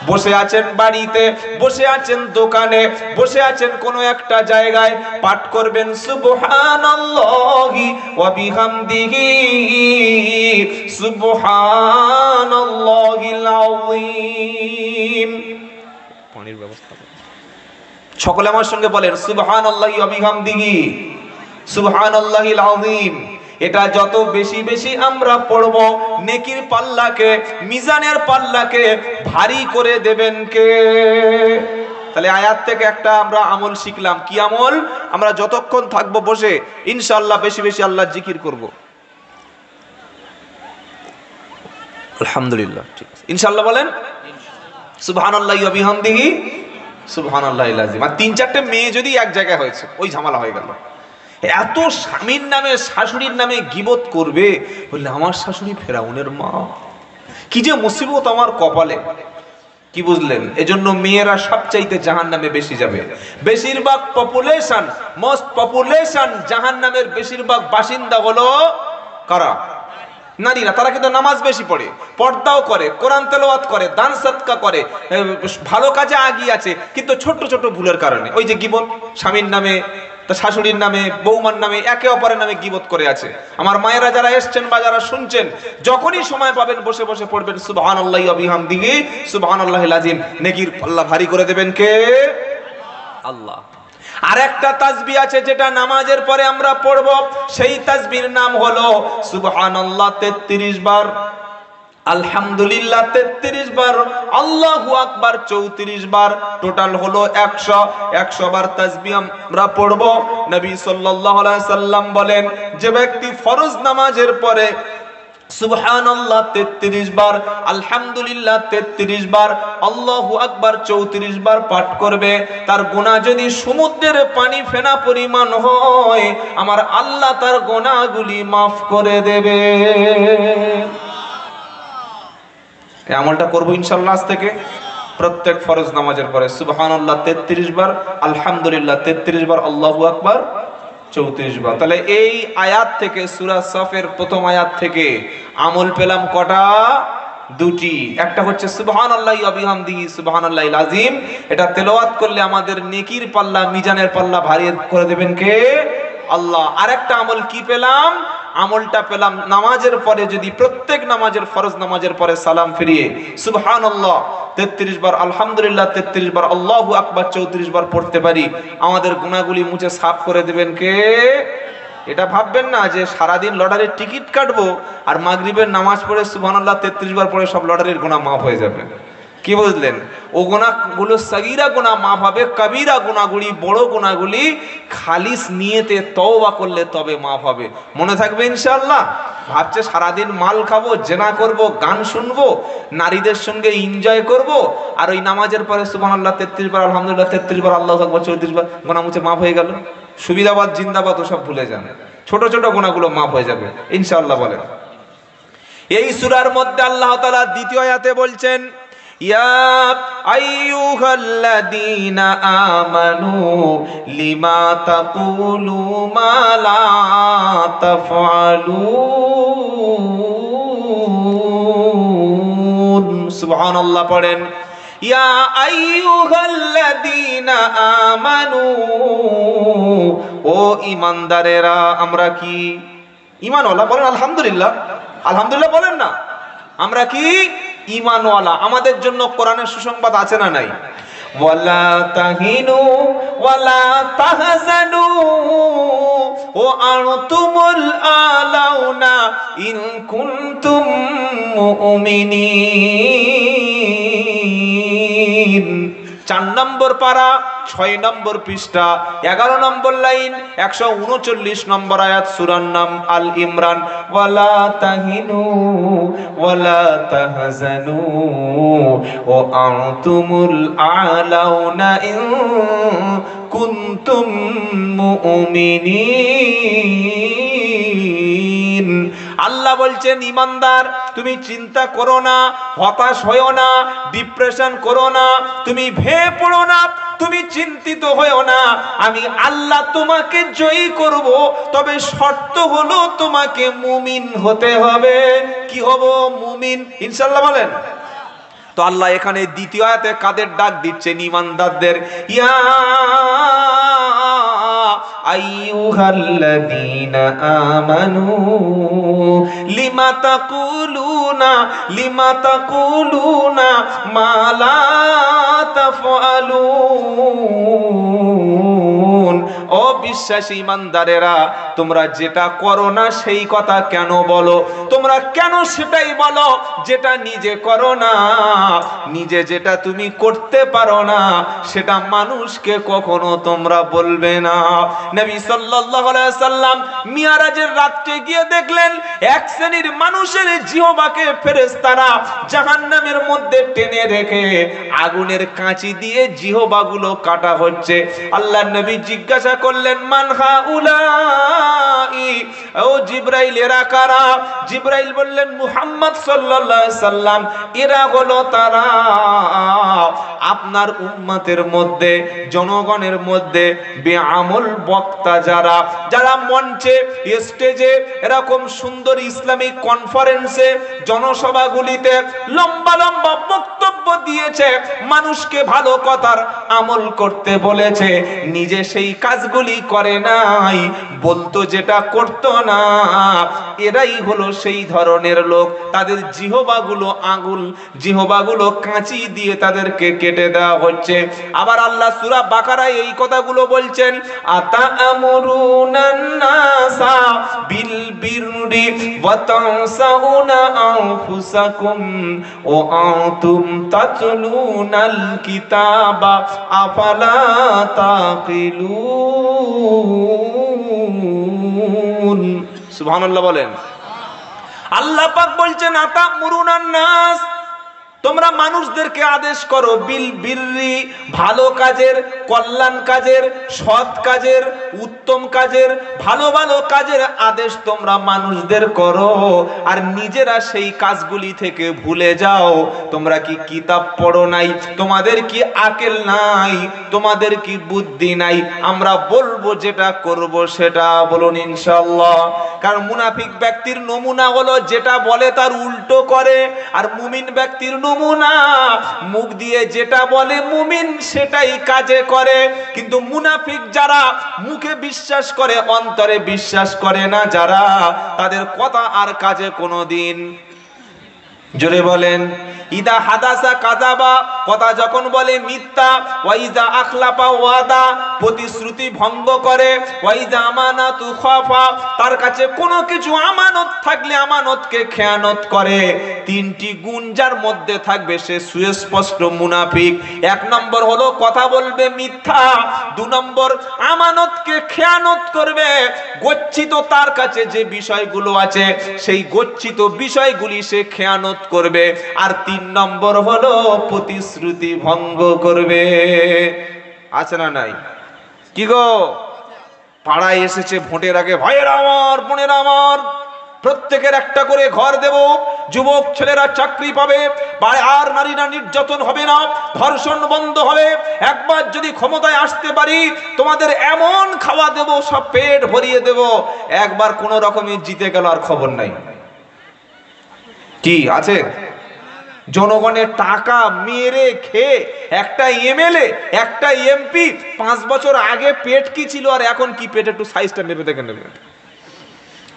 বসে আছেন বাড়িতে, বসে আছেন দোকানে, বসে আছেন কোনো একটা জায়গায়, পাঠ করবেন সুবহানাল্লাহি ওয়া বিহামদিহি সুবহানাল্লাহিল আযীম। পানির ব্যবস্থা সকলে আমার সঙ্গে বলেন সুবহানাল্লাহি ওয়া বিহামদিহি সুবহানাল্লাহিল আযীম। এটা যত বেশি বেশি আমরা পড়ব, নেকির পাল্লাকে, মিজানের পাল্লাকে ভারী করে দেবেন কে? তাহলে আয়াত থেকে একটা আমরা আমল শিখলাম। কি আমল? আমরা যতক্ষণ থাকবো বসে ইনশাআল্লাহ বেশি বেশি আল্লাহর জিকির করব। আলহামদুলিল্লাহ, ঠিক আছে ইনশাআল্লাহ। বলেন সুবহানাল্লাহি ওয়া বিহামদিহি সুবহানাল্লাহিল আযীম। আর 3-4টে মেয়ে যদি এক জায়গায় হয়েছে, ওই ঝামেলা হয়ে গেল। এত স্বামীর নামে, শাশুড়ির নামে গীবত করবে, বললে আমার শাশুড়ি ফেরাউনের মা, কি যে মুসিবত আমার কপালে। কি বুঝলেন? এজন্য মেয়েরা সবচাইতে জাহান্নামে বেশি যাবে। বেশিরভাগ পপুলেশন, মোস্ট পপুলেশন জাহান্নামের বেশিরভাগ বাসিন্দা হলো কারা? নারীরা। তারা কিন্তু নামাজ বেশি পড়ে, পর্দাও করে, কোরআন তেলাওয়াত করে, দান সদকা করে, ভালো কাজে আগিয়ে আছে, কিন্তু ছোট ছোট ভুলের কারণে ওই যে গীবত, স্বামীর নামে, তা শাশুড়ির নামে, বৌমার নামে, একে অপরের নামে গীবত করে আছে। আমার মায়েরা যারা এসছেন বা যারা শুনছেন, যখনই সময় পাবেন বসে বসে পড়বেন সুবহানাল্লাহি ওয়া বিহামদিহি সুবহানাল্লাহিল আযীম। নেকির পাল্লা ভারী করে দেবেন কে? আল্লাহ। আর একটা তাসবিহ আছে যেটা নামাজের পরে আমরা পড়ব, সেই তাসবিহর নাম হলো সুবহানাল্লাহ 33 বার, আলহামদুলিল্লাহ 33 বার, আল্লাহু আকবার 34 বার, টোটাল হলো 100 বার তাসবিহ আমরা পড়ব। নবী সাল্লাল্লাহু আলাইহি সাল্লাম বলেন, যে ব্যক্তি ফরজ নামাজের পরে সুবহানাল্লাহ 33 বার, আলহামদুলিল্লাহ 33 বার, আল্লাহু আকবার 34 বার পাঠ করবে, তার গুনাহ যদি সমুদ্রের পানি ফেনা পরিমাণ হয়, আমার আল্লাহ তার গুনাহগুলি maaf করে দেবে। এই আমলটা করব ইনশাআল্লাহ আজ থেকে। প্রত্যেক ফরজ নামাজের পরে সুবহানাল্লাহ 33 বার, আলহামদুলিল্লাহ 33 বার, আল্লাহু আকবার 34 বার। তাহলে এই আয়াত থেকে, সূরা সফের প্রথম আয়াত থেকে আমল পেলাম কটা? দুটি। একটা হচ্ছে সুবহানাল্লাহি ওয়া বিহামদিহি সুবহানাল্লাহিল আযীম, এটা তেলাওয়াত করলে আমাদের নেকির পাল্লা, মিজানের পাল্লা ভারী করে দেবেন কে? আল্লাহ। আরেকটা আমল কি পেলাম? আমলটা পেলাম নামাজের পরে যদি প্রত্যেক নামাজের, ফরজ নামাজের পরে সালাম ফিরিয়ে সুবহানাল্লাহ 33 বার, আলহামদুলিল্লাহ 33 বার, আল্লাহু আকবার 34 বার পড়তে পারি, আমাদের গুনাহগুলি মুছে সাফ করে দেবেন কে? এটা ভাববেন না যে সারাদিন লটারির টিকিট কাটবো আর মাগরিবের নামাজ পড়ে সুবহানাল্লাহ 33 বার পড়ে সব লটারির গুনাহ মাফ হয়ে যাবে। কি বুঝলেন? ও গুনাহগুলো সগীরা গুনাহ মাফ হবে, কবিরা গুনাহগুলি, বড় গুনাহগুলি খালিস নিয়তে তওবা করলে তবে মাফ হবে। মনে থাকবে ইনশাআল্লাহ। ভাবছে সারাদিন মাল খাবো, জেনা করব, গান শুনবো, নারীদের সঙ্গে এনজয় করব, আর ওই নামাজের পরে সুবহানাল্লাহ 33 বার, আলহামদুলিল্লাহ 33 বার, আল্লাহু আকবার 34 বার, গুনাহ মুছে মাফ হয়ে গেল। সুবিধাবাদ, জিন্দাবাদ ওসব ভুলে যান, ছোট ছোট গুনাহগুলো মাফ হয়ে যাবে ইনশাআল্লাহ। বলেন, এই সূরার মধ্যে আল্লাহ তাআলা দ্বিতীয় আয়াতে বলছেন, ইয়া আইয়ুহাল্লাযীনা আমানু লিমা তাকুলু মা লা তাফআলুন। সুবহানাল্লাহ পড়েন। ইয়া আইয়ুহাল্লাযীনা আমানু, ও ঈমানদারেরা, আমরা কি ঈমানওয়ালা? বলেন আলহামদুলিল্লাহ। আলহামদুলিল্লাহ বলেন না। আমরা কি ঈমানওয়ালা? আমাদের জন্য কোরআনের সুসংবাদ আছে না নাই? ওয়ালা তাহিনু ওয়ালা তাহজানু ও আনতুমুল আলাউনা ইন কুনতুম মুমিনিন। 4 নম্বর পারা, 6 নম্বর পৃষ্ঠা, 11 নম্বর লাইন, 139 নম্বর আয়াত, সূরার নাম আল ইমরান। ওয়ালা তাহিনু ওয়ালা তাহজানু ও আনতুমুল আলাউনা ইন কুনতুম মুমিনিন। আল্লাহ বলছেন, ঈমানদার তুমি চিন্তা করো না, হতাশ হয়ো না, ডিপ্রেশন করো না, তুমি ভেঙে পড়ো না, তুমি চিন্তিত হয়ো না। আমি আল্লাহ তোমাকে জয়ী করব, তবে শর্ত হলো তোমাকে মুমিন হতে হবে। কি হব? মুমিন, ইনশাআল্লাহ বলেন। তো আল্লাহ এখানে দ্বিতীয় আয়াতে কাদের ডাক দিচ্ছেন? ঈমানদারদের। ইয়া আইয়ুহাল্লাযীনা আমানু লিমা তাকুলুনা মা লা তাফআলুন। ও বিশ্বাসী ঈমানদারেরা, তোমরা যেটা করো না সেই কথা কেন বলো? তোমরা কেন সেটাই বলো যেটা নিজে করো না? নিজে যেটা তুমি করতে পারো না সেটা মানুষকে কখনো তোমরা বলবে না। নবী সাল্লাল্লাহু আলাইহি ওয়াসাল্লাম মিরাজের রাতে গিয়ে দেখলেন এক শ্রেণীর মানুষের জিহ্বাকে ফেরেশতারা জাহান্নামের মধ্যে টেনে রেখে আগুনের কাঁচি দিয়ে জিহ্বাগুলো কাটা হচ্ছে। আল্লাহর নবী জিজ্ঞাসা করলেন, মান হাউলাই, ও জিবরাইল এরা কারা? জিবরাইল বললেন, মুহাম্মদ সাল্লাল্লাহু আলাইহি সাল্লাম, এরা হলো তারা আপনার উম্মতের মধ্যে, জনগণের মধ্যে বেআমল বক্তা যারা, যারা মঞ্চে, স্টেজে, এরকম সুন্দর ইসলামিক কনফারেন্সে, জনসভাগুলিতে লম্বা লম্বা বক্তব্য দিয়েছে, মানুষকে ভালো কথার আমল করতে বলেছে, নিজে সেই কাজগুলি করে নাই, বলতো যেটা করতো না। এরাই হলো সেই ধরনের লোক। তাদের জিহ্বাগুলো কাঁচি দিয়ে তাদেরকে কেটে দেওয়া হচ্ছে। আবার আল্লাহ সূরা বাকারায় এই কথাগুলো বলছেন, আতা'মুরুনান নাসা বিল বিররি ওয়া তানসাউনা আনফুসাকুম ওয়া আনতুম তাতলুনাল কিতাবা আফালা তাকিলুন। সুবহানাল্লাহ বলেন। আল্লাহ পাক বলছেন, আতা'মুরুনান নাস, তোমরা মানুষদেরকে আদেশ করো, বিল বিররি, ভালো কাজের, কল্যাণ কাজের, সৎ কাজের, উত্তম কাজের, ভালো ভালো কাজের আদেশ তোমরা মানুষদের করো, আর নিজেরা সেই কাজগুলি থেকে ভুলে যাও। তোমরা কি কিতাব পড়ো নাই? তোমাদের কি আকল নাই? তোমাদের কি বুদ্ধি নাই? আমরা বলবো যেটা করব সেটা বলুন ইনশাআল্লাহ। কারণ মুনাফিক ব্যক্তির নমুনা হলো যেটা বলে তার উল্টো করে, আর মুমিন ব্যক্তির নমুনা মুখ দিয়ে যেটা বলে মুমিন সেটাই কাজে করে। কিন্তু মুনাফিক যারা মুখে বিশ্বাস করে অন্তরে বিশ্বাস করে না যারা, তাদের কথা আর কাজে কোনোদিন, জোরে বলেন, ইদা হাদাসা কাযাবা, কথা যখন বলে মিথ্যা, ওয়াইদা আখলাফা ওয়াদা, প্রতিশ্রুতি ভঙ্গ করে, ওয়াইদা আমানাতু খাফা, তার কাছে কোনো কিছু আমানত থাকলে আমানতকে খেয়ানত করে। তিনটি গুণ যার মধ্যে থাকবে সে সুস্পষ্ট মুনাফিক। 1 নম্বর হলো কথা বলবে মিথ্যা, 2 নম্বর আমানতকে খেয়ানত করবে, গচ্ছিত তার কাছে যে বিষয়গুলো আছে সেই গচ্ছিত বিষয়গুলি সে খেয়ানত করবে, আর 3 নম্বর হলো প্রতিশ্রুতি ভঙ্গ করবে। আছে না নাই? কি গো, পাড়ায় এসেছে ভোটের আগে, ভাইয়েরা আমার, বোনেরা আমার, প্রত্যেকের একটা করে ঘর দেব, যুবক ছেলেরা চাকরি পাবে, আর নারীরা নির্যাতন হবে না, ধর্ষণ বন্ধ হবে, একবার যদি ক্ষমতায় আসতে পারি তোমাদের এমন খাওয়া দেব, সব পেট ভরিয়ে দেব। একবার কোন রকমে জিতে গেল আর খবর নাই। কি আছে? জনগণের টাকা মেরে খেয়ে একটা এমএলএ একটা এমপি 5 বছর আগে পেট কি ছিল আর এখন কি পেট, একটু সাইজটা নেবে দেখে নেবে।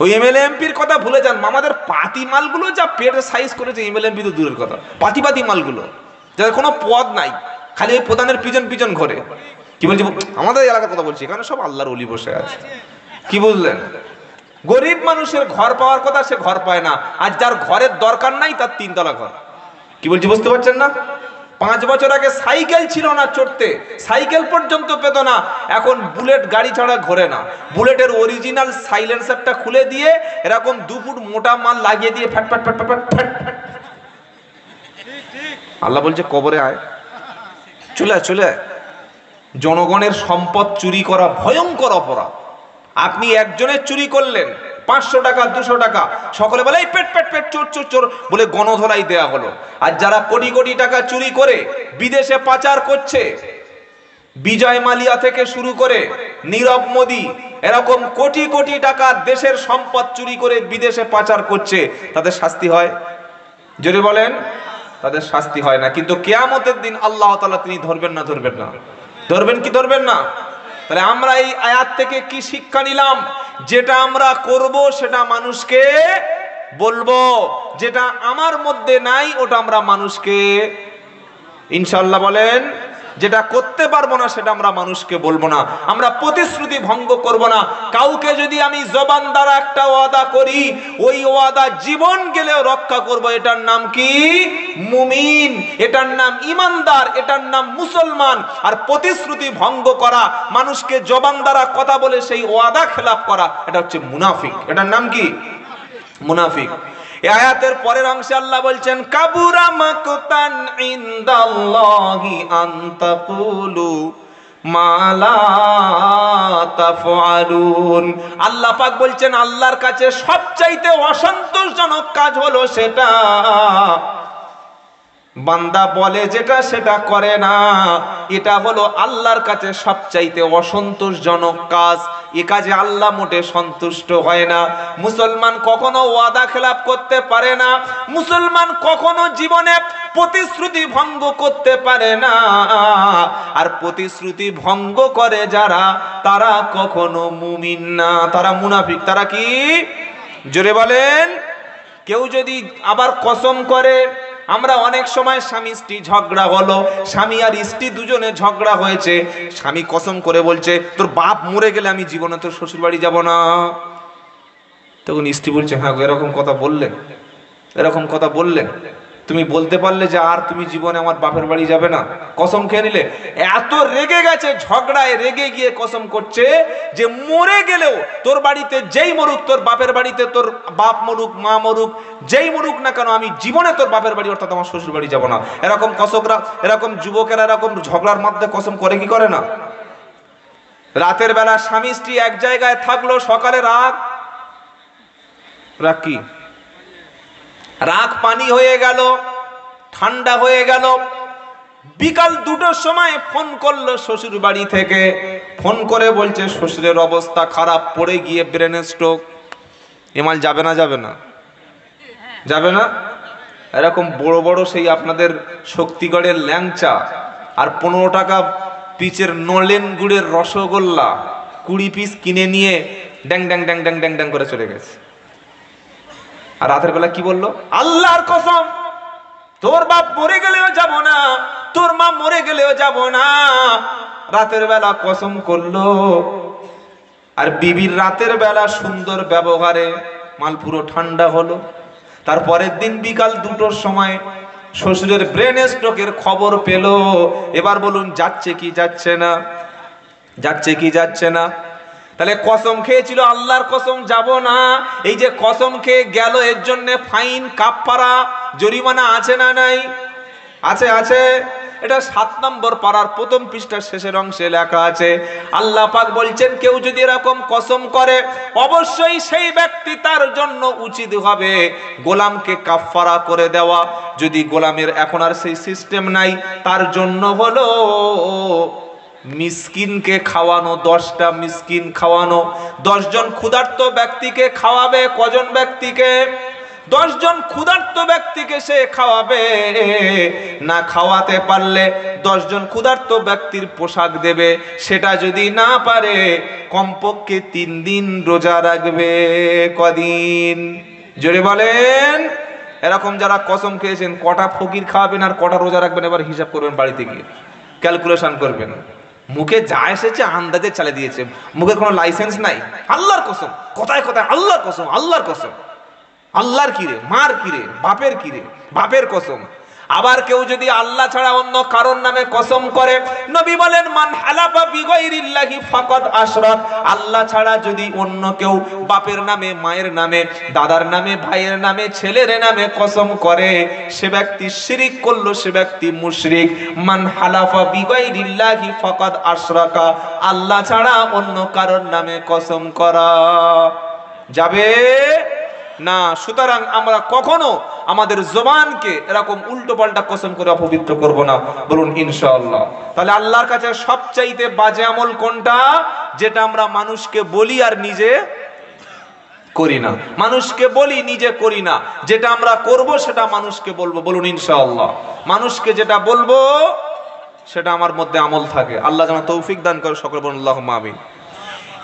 ওই এমএলএ এমপির কথা ভুলে যান, আমাদের পাতি মালগুলো যা পেটের সাইজ করেছে, এমএলএ এমপি তো দূরের কথা, পাতি মালগুলো যাদের কোনো পদ নাই, খালি ওই প্রধানের পিছন পিছন ঘরে। কি বলছি, আমাদের এলাকার কথা বলছি, এখানে সব আল্লাহর ওলি বসে আছে। কি বুঝলেন? গরিব মানুষের ঘর পাওয়ার কথা, সে ঘর পায় না। আর যার ঘরের দরকার নাই তার 3 তলা ঘর। কি বলছি বুঝতে পারছেন না? 5 বছর আগে সাইকেল ছিল না চড়তে, সাইকেল পর্যন্ত পেত না, এখন বুলেট গাড়ি ছাড়া ঘোরে না। বুলেটের অরিজিনাল সাইলেন্সারটা খুলে দিয়ে এরকম 2 ফুট মোটা মাল লাগিয়ে দিয়ে fat fat fat fat fat. Allah বলছে কবরে আয়, চলে আয়। জনগণের সম্পদ চুরি করা ভয়ঙ্কর অপরাধ। আপনি একজনের চুরি করলেন 500 টাকা 200 টাকা, সকলে বলে এই পেট পেট পেট চোর চোর চোর বলে গণধোলাই দেয়া হলো। আর যারা কোটি কোটি টাকা চুরি করে বিদেশে পাচার করছে, বিজয় মালিয়া থেকে শুরু করে নীরব মোদি, এরকম কোটি কোটি টাকা দেশের সম্পদ চুরি করে বিদেশে পাচার করছে, তাদের শাস্তি হয়? জোরে বলেন। তাদের শাস্তি হয় না। কিন্তু কিয়ামতের দিন আল্লাহ তাআলা তিনি ধরবেন না? ধরবেন কি ধরবেন না? তাহলে আমরা এই আয়াত থেকে কি শিক্ষা নিলাম? যেটা আমরা করব সেটা মানুষকে বলবো, যেটা আমার মধ্যে নাই ওটা আমরা মানুষকে ইনশাআল্লাহ বলেন, যেটা করতে পারবো না সেটা আমরা মানুষকে বলবো না। আমরা প্রতিশ্রুতি ভঙ্গ করব না। কাউকে যদি আমি জবান দ্বারা একটা ওয়াদা করি, ওই ওয়াদা জীবন গেলেও রক্ষা করব। এটার নাম কি? মুমিন। এটার নাম ইমানদার, এটার নাম মুসলমান। আর প্রতিশ্রুতি ভঙ্গ করা, মানুষকে জবান দ্বারা কথা বলে সেই ওয়াদা খেলাপ করা, এটা হচ্ছে মুনাফিক। এটার নাম কি? মুনাফিক। এই আয়াতের পরের অংশে আল্লাহ বলছেন কাবুরা মাকতান ইনদাল্লাহি আন তাকুলু মা লা তাফআলুন। আল্লাহ পাক বলছেন আল্লাহর কাছে সবচাইতে অসন্তোষজনক কাজ হলো সেটা বান্দা বলে যেটা সেটা করে না। এটা হলো আল্লাহর কাছে সবচাইতে অসন্তোষজনক কাজ। এ কাজে আল্লাহ মোটে সন্তুষ্ট হয় না। মুসলমান কখনো ওয়াদা খেলাপ করতে পারে না, মুসলমান কখনো জীবনে প্রতিশ্রুতি ভঙ্গ করতে পারে না। আর প্রতিশ্রুতি ভঙ্গ করে যারা, তারা কখনো মুমিন না, তারা মুনাফিক। তারা কি? জোরে বলেন। কেউ যদি আবার কসম করে, আমরা অনেক সময় স্বামী স্ত্রী ঝগড়া হলো, স্বামী আর স্ত্রী দুজনে ঝগড়া হয়েছে, স্বামী কসম করে বলছে তোর বাপ মরে গেলে আমি জীবনে তোর শ্বশুর বাড়ি যাব না। তখন স্ত্রী বলছে হ্যাঁ এরকম কথা বললেন, তুমি বলতে পারলে যে আর তুমি জীবনে আমার বাপের বাড়ি যাবে না, কসম খেয়ে নিলে। এত রেগে গেছে, ঝগড়ায় রেগে গিয়ে কসম করছে যে মরে গেলেও তোর বাড়িতে যেই মরুক, তোর বাপের বাড়িতে তোর বাপ মরুক মা মরুক যেই মরুক না কেন, আমি জীবনে তোর বাপের বাড়ি অর্থাৎ আমার শ্বশুর বাড়ি যাব না। এরকম কসকরা, এরকম যুবকেরা এরকম ঝগড়ার মধ্যে কসম করে কি করে না? রাতের বেলা স্বামী স্ত্রী এক জায়গায় থাকলো, সকালে রাগ কি রাগ পানি হয়ে গেল, ঠান্ডা হয়ে গেল। বিকাল 2টোর সময় ফোন করলো শ্বশুর বাড়ি থেকে, ফোন করে বলছে শ্বশুরের অবস্থা খারাপ, পড়ে গিয়ে ব্রেন স্ট্রোক। এমাল যাবে না? এরকম বড় বড় সেই আপনাদের শক্তিগড়ের ল্যাংচা আর 15 টাকা পিচের নলেন গুড়ের রসগোল্লা 20 পিস কিনে নিয়ে ড্যাং ড্যাং ড্যাং ড্যাং ড্যাং ড্যাং করে চলে গেছে। আর রাতের বেলা কি বললো? আল্লাহর কসম তোর বাপ মরে গেলেও যাব না, তোর মা মরে গেলেও যাব না। রাতের বেলা কসম করলো। আর বিবির রাতের বেলা সুন্দর ব্যবহারে মাল পুরো ঠান্ডা হলো। তারপরের দিন বিকাল 2টোর সময় শ্বশুরের ব্রেন স্ট্রোকের খবর পেল। এবার বলুন যাচ্ছে কি যাচ্ছে না? তাহলে কসম খেয়েছিল আল্লাহর কসম যাব না, এই যে কসম খেয়ে গেল, এর জন্য ফাইন কাফারা জরিমানা আছে না নাই? আছে। এটা 7 নম্বর পারার 1ম পৃষ্ঠার শেষের অংশে লেখা আছে। আল্লাহ পাক বলছেন কেউ যদি এরকম কসম করে, অবশ্যই সেই ব্যক্তি, তার জন্য উচিত হবে গোলামকে কাফারা করে দেওয়া। যদি গোলামের এখন আর সেই সিস্টেম নাই, তার জন্য হলো মিসকিনকে খাওয়ানো, 10টা মিসকিন খাওয়ানো। 10 জন ক্ষুধার্ত ব্যক্তিকে খাওয়াবে। কজন ব্যক্তিকে? 10 জন ক্ষুধার্ত ব্যক্তিকে সে খাওয়াবে, না খাওয়াতে পারলে 10 জন ক্ষুধার্ত ব্যক্তির পোশাক দেবে, সেটা যদি না পারে কমপক্ষে 3 দিন রোজা রাখবে। কদিন? জোরে বলেন। এরকম যারা কসম খেয়েছেন কটা ফকির খাওয়াবেন আর কটা রোজা রাখবেন এবার হিসাব করবেন, বাড়িতে গিয়ে ক্যালকুলেশন করবেন। মুখে যা এসেছে আন্দাজে চালে দিয়েছে, মুখের কোনো লাইসেন্স নাই। আল্লাহর কসম, কথায় কথায় আল্লাহর কসম, আল্লাহর কসম। আল্লাহর কিরে, মার কিরে, বাপের কিরে, বাপের কসম। আবার কেউ যদি আল্লাহ ছাড়া অন্য কারোর নামে কসম করে, নবী বলেন মান হালাফা বিগাইরিল্লাহি ফাকাদ আশরাক। আল্লাহ ছাড়া যদি অন্য কেউ বাপের নামে, মায়ের নামে, দাদার নামে, ভাইয়ের নামে, ছেলের নামে কসম করে, সে ব্যক্তি শিরক করলো, সে ব্যক্তি মুশরিক। মান হালাফা বিগাইরিল্লাহি ফাকাদ আশরাকা। আল্লাহ ছাড়া অন্য কারোর নামে কসম করা যাবে না। সুতরাং আমরা কখনো আমাদের জবানকে এরকম উল্টো পাল্টা কসম করে অপবিত্র করব না, বলুন ইনশাআল্লাহ। তাহলে আল্লাহর কাছে সবচাইতে বাজে আমল কোনটা? যেটা আমরা মানুষকে বলি আর নিজে করি না। মানুষকে বলি, নিজে করি না। যেটা আমরা করব সেটা মানুষকে বলবো, বলুন ইনশাআল্লাহ। মানুষকে যেটা বলবো সেটা আমার মধ্যে আমল থাকে। আল্লাহ যেন তৌফিক দান করে, সকলে বলুন আল্লাহুম্মা আমিন।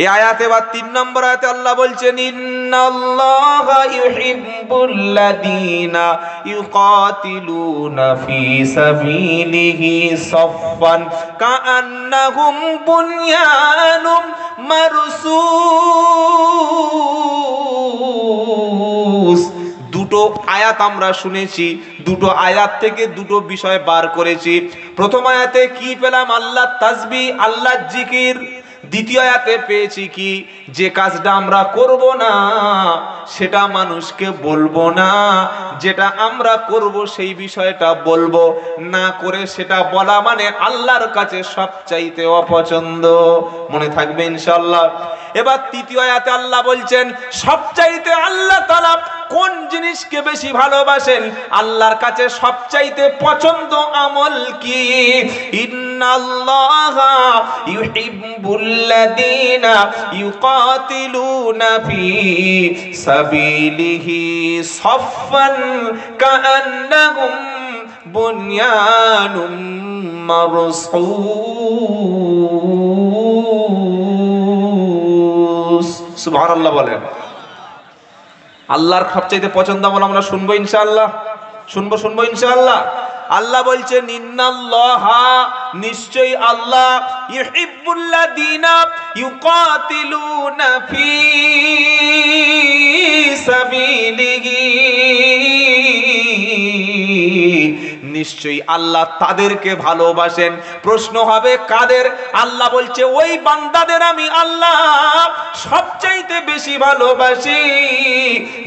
এই আয়াতে বা 3 নম্বর আয়াতে আল্লাহ বলছেন ইন্নাল্লাহা ইউহিব্বুল্লাযীনা ইউকাতিলুনা ফি সাবিলিহি সাফফান কাআন্নাহুম বুনয়ানুম মারসুস। দুটো আয়াত আমরা শুনেছি, দুটো আয়াত থেকে দুটো বিষয় বার করেছি। প্রথম আয়াতে কি পেলাম? আল্লাহ তাসবিহ, আল্লাহ জিকির। দ্বিতীয় আয়াতে পেয়েছি কি? যে কাজটা আমরা করব না সেটা মানুষকে বলবো না, যেটা আমরা করব সেই বিষয়টা বলবো, না করে সেটা বলা মানে আল্লাহর কাছে সবচাইতে অপছন্দ। মনে থাকবে ইনশাআল্লাহ। এবার তৃতীয় আয়াতে আল্লাহ বলছেন সবচাইতে আল্লাহ তাআলা কোন জিনিসকে বেশি ভালোবাসেন, আল্লাহর কাছে সবচাইতে পছন্দ আমল কি? ইন্নাল্লাহা ইউহিব্বুল্লাযীনা ইউকাতিলুনা ফি সাবিলিহি সাফফান কাআন্নাহুম বুনয়ানুম মারসুস। সুবহানাল্লাহ বলেন। আল্লাহর সবচাইতে পছন্দ আমল আমরা শুনবো ইনশাআল্লাহ, শুনবো ইনশাআল্লাহ। আল্লাহ বলছেন ইন্নাল্লাহা, নিশ্চয়ই আল্লাহ, ইউহিব্বুল্লাযীনা ইউকাতিলুনা ফি সাবিলিহি, নিশ্চয়ই আল্লাহ তাদেরকে ভালোবাসেন। প্রশ্ন হবে কাদের? আল্লাহ বলছে ওই বান্দাদের আমি আল্লাহ সবচাইতে বেশি ভালোবাসি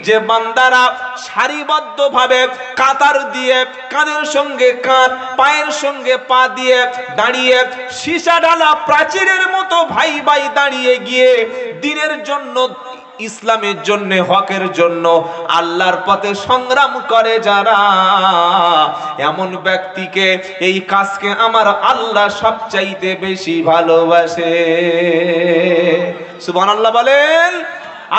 যে বান্দারা সারিবদ্ধভাবে কাতার দিয়ে, কাঁধের সঙ্গে কাঁধ, পায়ের সঙ্গে পা দিয়ে দাঁড়িয়ে সীসা ঢালা প্রাচীরের মতো ভাই ভাই দাঁড়িয়ে গিয়ে দ্বীনের জন্য, ইসলামের জন্য, হকের জন্য আল্লাহর পথে সংগ্রাম করে যারা, এমন ব্যক্তিকে, এই কাজকে আমার আল্লাহ সবচাইতে বেশি ভালোবাসে। সুবহানাল্লাহ বলেন।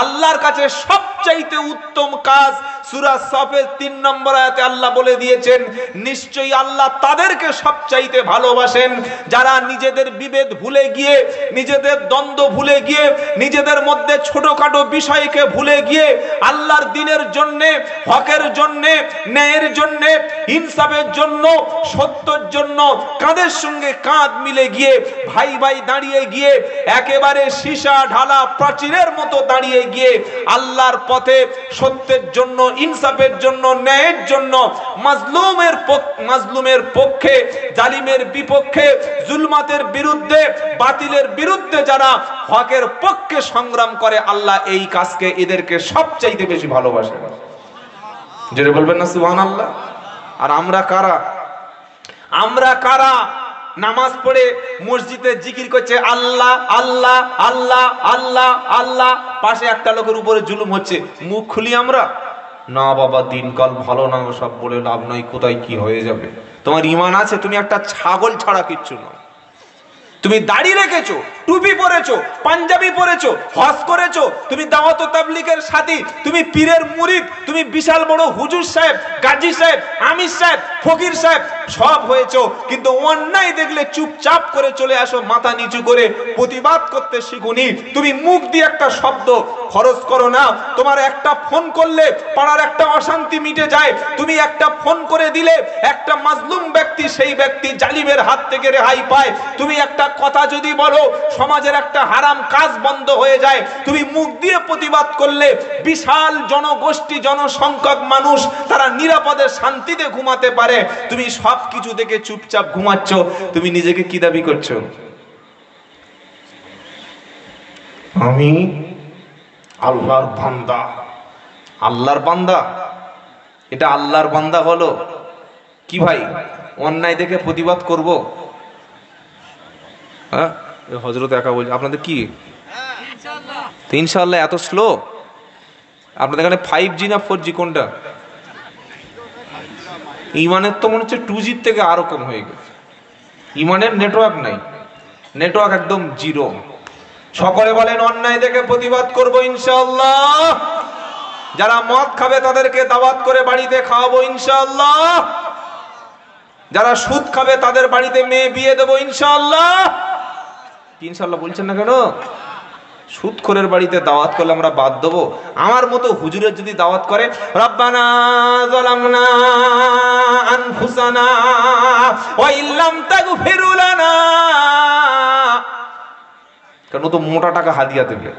আল্লাহর কাছে সবচাইতে উত্তম কাজ সূরা সাফের 3 নম্বর আয়াতে আল্লাহ বলে দিয়েছেন নিশ্চয়ই আল্লাহ তাদেরকে সবচাইতে ভালোবাসেন যারা নিজেদের বিভেদ ভুলে গিয়ে, নিজেদের দ্বন্দ্ব ভুলে গিয়ে, নিজেদের মধ্যে ছোটখাটো বিষয়কে ভুলে গিয়ে আল্লাহর দ্বীনের জন্য, হকের জন্য, ন্যায়ের জন্য, ইনসাফের জন্য, সত্যের জন্য কাঁধের সঙ্গে কাঁধ মিলে গিয়ে, ভাই ভাই দাঁড়িয়ে গিয়ে, একেবারে সীসা ঢালা প্রাচীরের মতো দাঁড়িয়ে গিয়ে আল্লাহর পথে সত্যের জন্য, ইনসাফের জন্য, ন্যায়ের জন্য, মাজলুমের পক্ষে, জালিমের বিপক্ষে, জুলমাতের বিরুদ্ধে, বাতিলের বিরুদ্ধে যারা হকের পক্ষে সংগ্রাম করে, আল্লাহ এই কাজকে, এদেরকে সবচাইতে বেশি ভালোবাসে। জোরে বলবেন না সুবহানাল্লাহ। আর আমরা কারা? আমরা কারা নামাজ পড়ে মসজিদে জিকির করছে আল্লাহ আল্লাহ আল্লাহ আল্লাহ আল্লাহ, পাশে একটা লোকের উপরে জুলুম হচ্ছে, মুখ খুলি আমরা? না বাবা, দিনকাল ভালো না, সব বলে লাভ নাই, কোথায় কি হয়ে যাবে। তোমার ঈমান আছে? তুমি একটা ছাগল ছাড়া কিচ্ছু নয়। তুমি দাড়ি রেখেছো, টুপি পরেছো, পাঞ্জাবি পরেছো, হজ করেছো, তুমি দাওয়াত ও তাবলীগের সাথী, তুমি পীরের মুরিদ, তুমি বিশাল বড় হুজুর সাহেব, গাজী সাহেব, আমির সাহেব, ফকির সাহেব সব হয়েছো, কিন্তু অন্যায় দেখলে চুপচাপ করে চলে আসো, মাথা নিচু করে প্রতিবাদ করতে শিখুনি। তুমি মুখ দিয়ে একটা শব্দ খরচ করো না। তোমার একটা ফোন করলে পাড়ার একটা অশান্তি মিটে যায়। তুমি একটা ফোন করে দিলে একটা মাজলুম ব্যক্তি, সেই ব্যক্তি জালিমের হাত থেকে রেহাই পায়। তুমি একটা কথা যদি বলো, সমাজের একটা হারাম কাজ বন্ধ হয়ে যায়। তুমি মুখ দিয়ে প্রতিবাদ করলে বিশাল জনগোষ্ঠী, জনসংখ্যক মানুষ তারা নিরাপদে শান্তিতে ঘুমাতে পারে। তুমি সব কিছু দেখে চুপচাপ ঘুমাচ্ছ। তুমি নিজেকে কি দাবি করছো? আমি আল্লাহর বান্দা। আল্লাহর বান্দা? এটা আল্লাহর বান্দা হলো কি ভাই? অন্যায় দেখে প্রতিবাদ করব? হ্যাঁ, হযরত একা বলছে আপনাদের কি ইনশাআল্লাহ এত স্লো? আপনাদের এখানে 5G না 4G কোনটা? ইমানের তো মনে হচ্ছে 2G থেকে আরো কম হয়ে গেছে। ইমানের নেটওয়ার্ক নাই, নেটওয়ার্ক একদম জিরো। সকলে বলেন অন্যায় দেখে প্রতিবাদ করব ইনশাআল্লাহ। যারা মদ খাবে তাদেরকে দাওয়াত করে বাড়িতে খাওয়াবো ইনশাআল্লাহ। যারা সুদ খাবে তাদের বাড়িতে মেয়ে বিয়ে দেবো ইনশাআল্লাহ। ইনশাআল্লাহ বলছেন না কেন? সুদখোরের বাড়িতে দাওয়াত করলে আমরা বাদ দেবো? আমার মতো হুজুরের যদি দাওয়াত করে, রব্বানা যালামনা আনফুসানা ওয়া ইল্লাম তাগফির লানা, কেন তো মোটা টাকা হাদিয়া দেবে।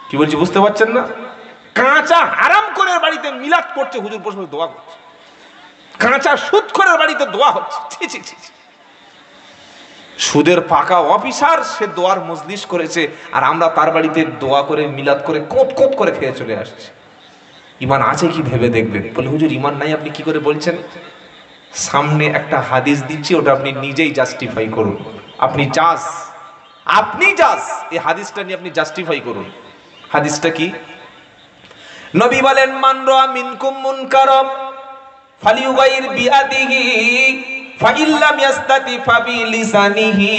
কি বলছি বুঝতে পারছেন না? কাঁচা হারাম করে বাড়িতে মিলাদ করছে, হুজুর বসে দোয়া করছে। কাঁচা সুদখোরের বাড়িতে দোয়া হচ্ছে। ছি ছি ছি। সুদের পাকা অফিসার, সে দোয়ার মজলিস করেছে, আর আমরা তার বাড়িতে দোয়া করে মিলাদ করে কোত কোত করে খেয়ে চলে আসছি। ইমান আছে কি ভেবে দেখবেন। বলে হুজুর ইমান নাই, আপনি কি করে বলছেন? সামনে একটা হাদিস দিচ্ছি, ওটা আপনি নিজেই জাস্টিফাই করুন। আপনি জাজ এই হাদিসটা নিয়ে আপনি জাস্টিফাই করুন। হাদিসটা কি? নবী বলেন, মান রাআ মিনকুম মুনকারাম ফালিয়ুগাইর বিয়াদিহি ফাইল্লাম ইয়াস্তাতি ফাবিলিসানিহি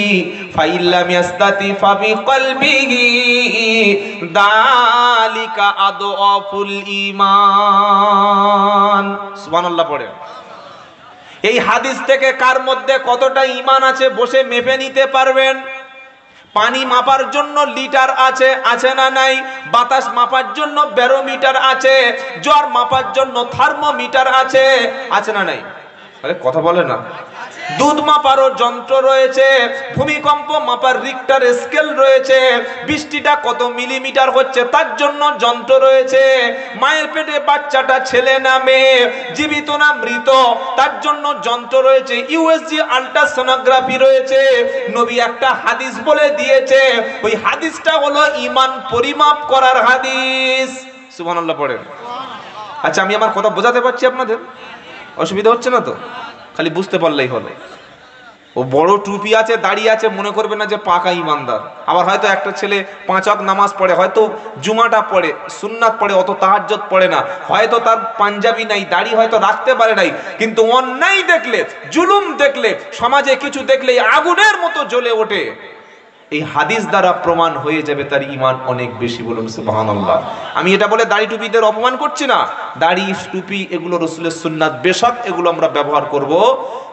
ফাইল্লাম ইয়াস্তাতি ফাবিকলবিহি যালিকা আদআফুল ঈমান। সুবহানাল্লাহ পড়েন। এই হাদিস থেকে কার মধ্যে কতটা ঈমান আছে বসে মেপে নিতে পারবেন। পানি মাপার জন্য লিটার আছে, আছে না নাই? বাতাস মাপার জন্য ব্যারোমিটার আছে, জ্বর মাপার জন্য থার্মোমিটার আছে, আছে না নাই? আরে কথা বলে না। দুধ মাপারও যন্ত্র রয়েছে, ভূমিকম্প মাপার রিক্টার স্কেল রয়েছে, বৃষ্টিটা কত মিলিমিটার হচ্ছে তার জন্য যন্ত্র রয়েছে, মায়ের পেটে বাচ্চাটা ছেলে না মেয়ে, জীবিত না মৃত তার জন্য যন্ত্র রয়েছে, ইউএসজি আল্ট্রাসোনোগ্রাফি রয়েছে। নবী একটা হাদিস বলে দিয়েছে, ওই হাদিসটা হলো ঈমান পরিমাপ করার হাদিস। সুবহানাল্লাহ পড়েন। আচ্ছা, আমি আমার কথা বোঝাতে পারছি আপনাদের? অসুবিধা হচ্ছে না তো? খালি বুঝতে পারলেই হলো। ও বড় টুপি আছে, দাঁড়িয়ে আছে, মনে করবে না যে পাকা ইমানদার। আবার হয়তো একটা ছেলে 5 ওয়াক্ত নামাজ পড়ে, হয়তো জুমাটা পড়ে, সুন্নাত পড়ে, অত তাহাজ্জুদ পড়ে না, হয়তো তার পাঞ্জাবি নাই, দাড়ি হয়তো রাখতে পারে নাই, কিন্তু অন্যায় দেখলে, জুলুম দেখলে, সমাজে কিছু দেখলে আগুনের মতো জ্বলে ওঠে। এই হাদিস দ্বারা প্রমাণ হয়ে যাবে তার ঈমান অনেক বেশি। বলুন সুবহানাল্লাহ। আমি এটা বলে দাড়ি টুপিদের অপমান করছি না। দাড়ি টুপি এগুলো রাসূলের সুন্নাত, বেশক এগুলো আমরা ব্যবহার করব,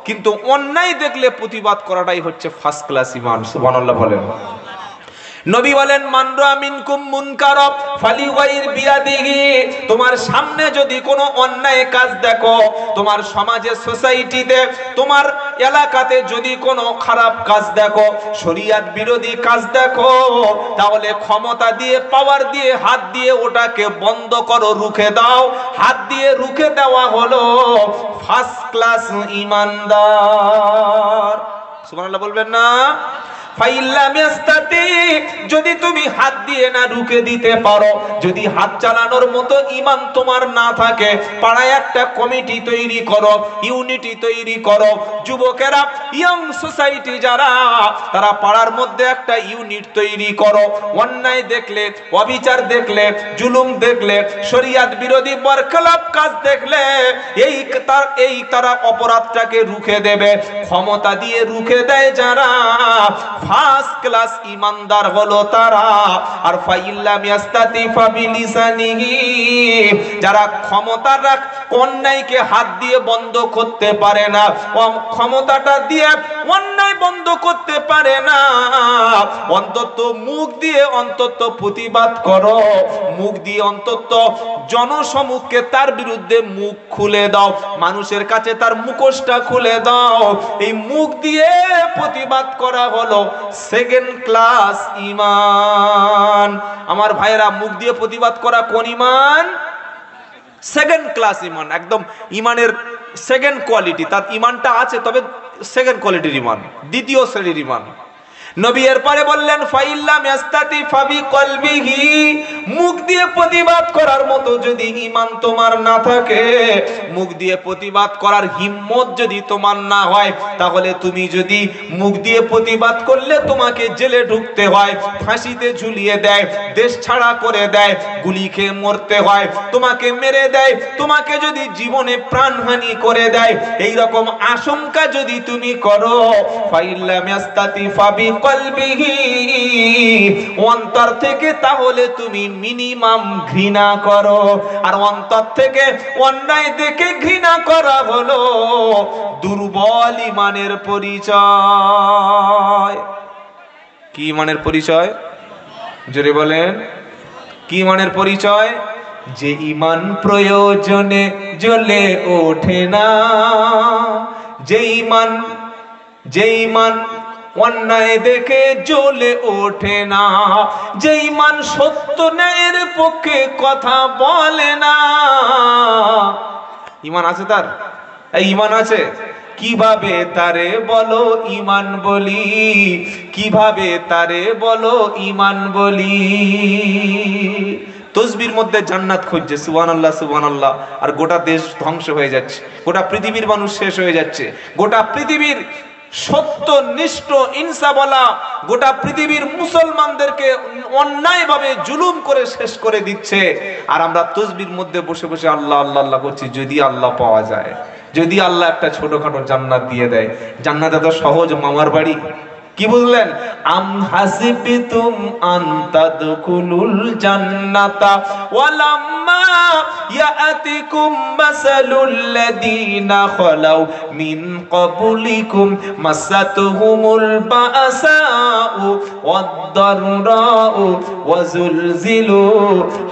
কিন্তু অন্যায় দেখলে প্রতিবাদ করাটাই হচ্ছে ফার্স্ট ক্লাস ঈমান। সুবহানাল্লাহ বলেন। নবী বলেন, মান রাআ মিনকুম মুনকারাম ফালিয়ুগাইর বিয়াদিহি। তোমার সামনে যদি কোনো অন্যায় কাজ দেখো, তোমার সমাজে, সোসাইটিতে, তোমার এলাকাতে যদি কোনো খারাপ কাজ দেখো, শরীয়ত বিরোধী কাজ দেখো, তাহলে ক্ষমতা দিয়ে, পাওয়ার দিয়ে, হাত দিয়ে ওটাকে বন্ধ করো, রুখে দাও। হাত দিয়ে রুখে দেওয়া হলো ফার্স্ট ক্লাস ঈমানদার। সুবহানাল্লাহ বলবেন না? যদি তুমি হাত দিয়ে না রুখে দিতে পারো, যদি হাত চালানোর মতো ঈমান তোমার না থাকে, পাড়ায় একটা কমিটি তৈরি করো, ইউনিটি তৈরি করো। যুবকেরা, ইয়ং সোসাইটি যারা, তারা পাড়ার মধ্যে একটা ইউনিট তৈরি করো। অন্যায় দেখলে, অবিচার দেখলে, জুলুম দেখলে, শরীয়ত বিরোধী বরখলাপ কাজ দেখলে তারা অপরাধটাকে রুখে দেবে। ক্ষমতা দিয়ে রুখে দেয় যারা, ফার্স্ট ক্লাস ঈমানদার হলো তারা। আর ফাইল্লাম ইয়াস্তাতি ফাবিলিসানিহি, যারা ক্ষমতা রাখ অন্যায়কে হাত দিয়ে বন্ধ করতে পারে না, ক্ষমতাটা দিয়ে অন্যায় বন্ধ করতে পারে না, অন্তত মুখ দিয়ে অন্তত প্রতিবাদ করো, মুখ দিয়ে অন্তত জনসমুখে তার বিরুদ্ধে মুখ খুলে দাও, মানুষের কাছে তার মুখোশটা খুলে দাও। এই মুখ দিয়ে প্রতিবাদ করা হলো সেকেন্ড ক্লাস ঈমান। আমার ভাইরা, মুখ দিয়ে প্রতিবাদ করা কোন ঈমান? সেকেন্ড ক্লাস ঈমান, একদম ঈমানের সেকেন্ড কোয়ালিটি। তার ঈমানটা আছে, তবে সেকেন্ড কোয়ালিটির ঈমান, দ্বিতীয় শ্রেণীর ঈমান। নবী এরপরে বললেন ফাইল্লাম ইয়াস্তাতি ফাবিকলবিহি, মুখ দিয়ে প্রতিবাদ করার মতো যদি ঈমান তোমার না থাকে, মুখ দিয়ে প্রতিবাদ করার হিম্মত যদি তোমার না হয়, তাহলে তুমি যদি মুখ দিয়ে প্রতিবাদ করলে তোমাকে জেলে ঢুকতে হয়, ফাঁসিতে ঝুলিয়ে দেয়, দেশ ছাড়া করে দেয়, গুলি খেয়ে মরতে হয়, তোমাকে মেরে দেয়, তোমাকে যদি জীবনে প্রাণহানি করে দেয়, এই রকম আশঙ্কা যদি তুমি করো, ফাইল্লাম ইয়াস্তাতি ফাবিকলবিহি, অন্তর থেকে, তাহলে তুমি মিনিমাম ঘৃণা করো। আর অন্তর থেকে অন্যায় দেখে ঘৃণা করা হলো দুর্বল ঈমানের পরিচয়। কি ঈমানের পরিচয়? জোরে বলেন, কি ঈমানের পরিচয়? যে ঈমান প্রয়োজনে জ্বলে ওঠে না, যে ঈমান অন্যায় দেখে জ্বলে ওঠে না, যে ঈমান সত্য ন্যায়ের পক্ষে কথা বলে না। ঈমান আছে তার? এই ঈমান আছে। কিভাবে তারে বলো ঈমান বলি, কিভাবে তারে বলো ঈমান বলি। তসবির মধ্যে জান্নাত খুঁজছে, সুবহানাল্লাহ সুবহানাল্লাহ, আর গোটা দেশ ধ্বংস হয়ে যাচ্ছে, গোটা পৃথিবীর মানুষ শেষ হয়ে যাচ্ছে, গোটা পৃথিবীর সত্যনিষ্ঠ ইনসাফওয়ালা গোটা পৃথিবীর মুসলমানদেরকে অন্যায়ভাবে জুলুম করে শেষ করে দিচ্ছে। আর আমরা তসবির মধ্যে বসে বসে আল্লাহ আল্লাহ আল্লাহ করছি, যদি আল্লাহ পাওয়া যায়, যদি আল্লাহ একটা ছোটখাটো জান্নাত দিয়ে দেয়। জান্নাত এত সহজ মামার বাড়ি? কি বুঝলেন? আম হাসিবিতুম আন তাদখুলুল জান্নাতা ওয়ালাম্মা ইয়াতিকুম মাসালুল লাযিনা খালাউ মিন ক্বাবলিকুম মাসাতুহুমুল বাসাউ ওয়াদ-দাররাউ ওয়াজুলজিলু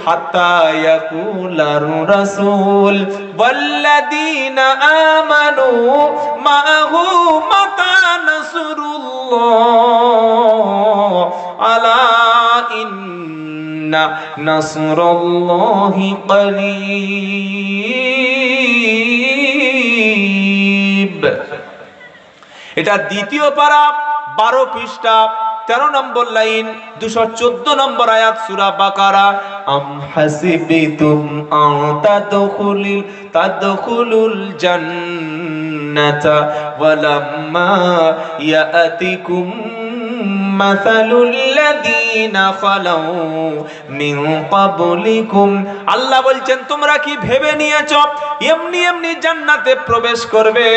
হাত্তা ইয়াকুলার রাসূল ওয়াল্লাযিনা আমানু মাআহু মাতা নাসরুল্লাহ আলা ইন্না নাসরাল্লাহি করিব। এটা দ্বিতীয় পারা 12 পৃষ্ঠা 13 নম্বর লাইন 214 নম্বর আয়াত সূরা বাকারা। আম হাসিবিতুম আন তাদখুলুল জান্নাতা ওয়ালাম্মা ইয়াতিকুম মাসালুল লাযিনা খালাউ মিন ক্বাবলিকুম। আল্লাহ বলছেন তোমরা কি ভেবে নিয়েছো এমনি এমনি জান্নাতে প্রবেশ করবে,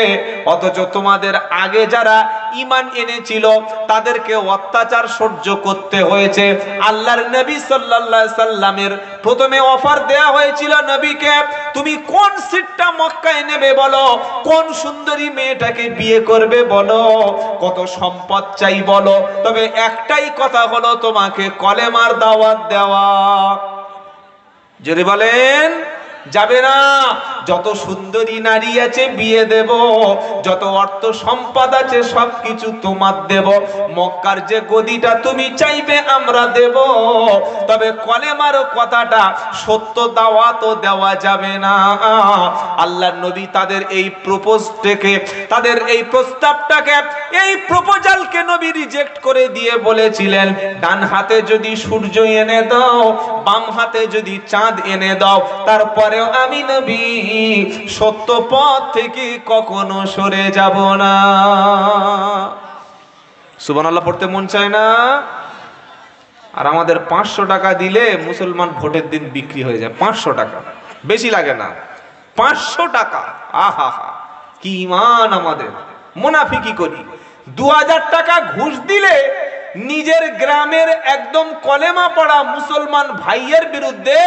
অথচ তোমাদের আগে যারা ঈমান এনেছিল তাদেরকে অত্যাচার সহ্য করতে হয়েছে। আল্লাহর নবী সাল্লাল্লাহু আলাইহি সাল্লামের প্রথমে অফার দেয়া হয়েছিল নবীকে, তুমি কোন সিটটা মক্কায় নেবে বলো, কোন সুন্দরী মেয়েটাকে বিয়ে করবে বলো, কত সম্পদ চাই বলো, তবে একটাই কথা হলো তোমাকে কলেমার দাওয়াত দেওয়া। যদি বলেন যাবে না, যত সুন্দরী নারী আছে বিয়ে দেব, যত অর্থ সম্পদ আছে সবকিছু তোমার দেব, মক্কার যে গদিটা তুমি চাইবে আমরা দেব, তবে কলেমার কথাটা সত্য দাওয়াত দেওয়া যাবে না। আল্লাহর নবী তাদের এই প্রপোজটাকে, তাদের এই প্রস্তাবটাকে, এই প্রপোজালকে নবী রিজেক্ট করে দিয়ে বলেছিলেন, ডান হাতে যদি সূর্য এনে দাও, বাম হাতে যদি চাঁদ এনে দাও, তারপরেও আমি নবী সত্য পথ থেকে কখনো সরে যাব না। সুবহানাল্লাহ পড়তে মন চায় না? আর আমাদের 500 টাকা দিলে মুসলমান ভোটের দিন বিক্রি হয়ে যায়। 500 টাকা, বেশি লাগে না, 500 টাকা। আহা হা, কি ঈমান আমাদের! মুনাফিকি করি, 2000 টাকা ঘুষ দিলে নিজের গ্রামের একদম কলেমা পড়া মুসলমান ভাইয়ের বিরুদ্ধে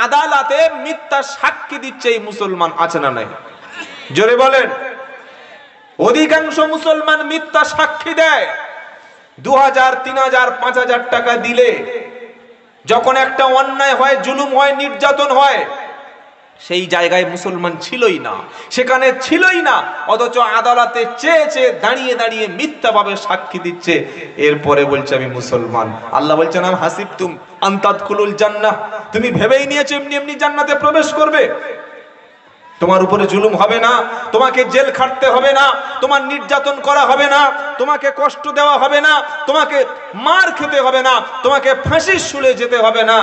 আদালতে মিথ্যা সাক্ষী দিচ্ছে এই মুসলমান আছে না নাই? জোরে বলেন। অধিকাংশ মুসলমান মিথ্যা সাক্ষী দেয়। 2000, 3000, 5000 টাকা দিলে যখন একটা অন্যায় হয়, জুলুম হয়, নির্যাতন হয়, সেই জায়গায় মুসলমান ছিলই না, সেখানে ছিলই না, অথচ আদালতে চেয়ে চেয়ে দাঁড়িয়ে দাঁড়িয়ে মিথ্যাভাবে সাক্ষী দিচ্ছে। এরপরে বলছে আমি মুসলমান। আল্লাহ বলছেন আম হাসিবতুম আন তাদখুলুল জান্নাহ, তুমি ভেবেই নিয়েছো এমনি এমনি জান্নাতে প্রবেশ করবে? তোমার উপরে জুলুম হবে না, তোমাকে জেল খাটতে হবে না, তোমার নির্যাতন করা হবে না, তোমাকে কষ্ট দেওয়া হবে না, তোমাকে মার খেতে হবে না, তোমাকে ফাঁসির শুলে যেতে হবে না,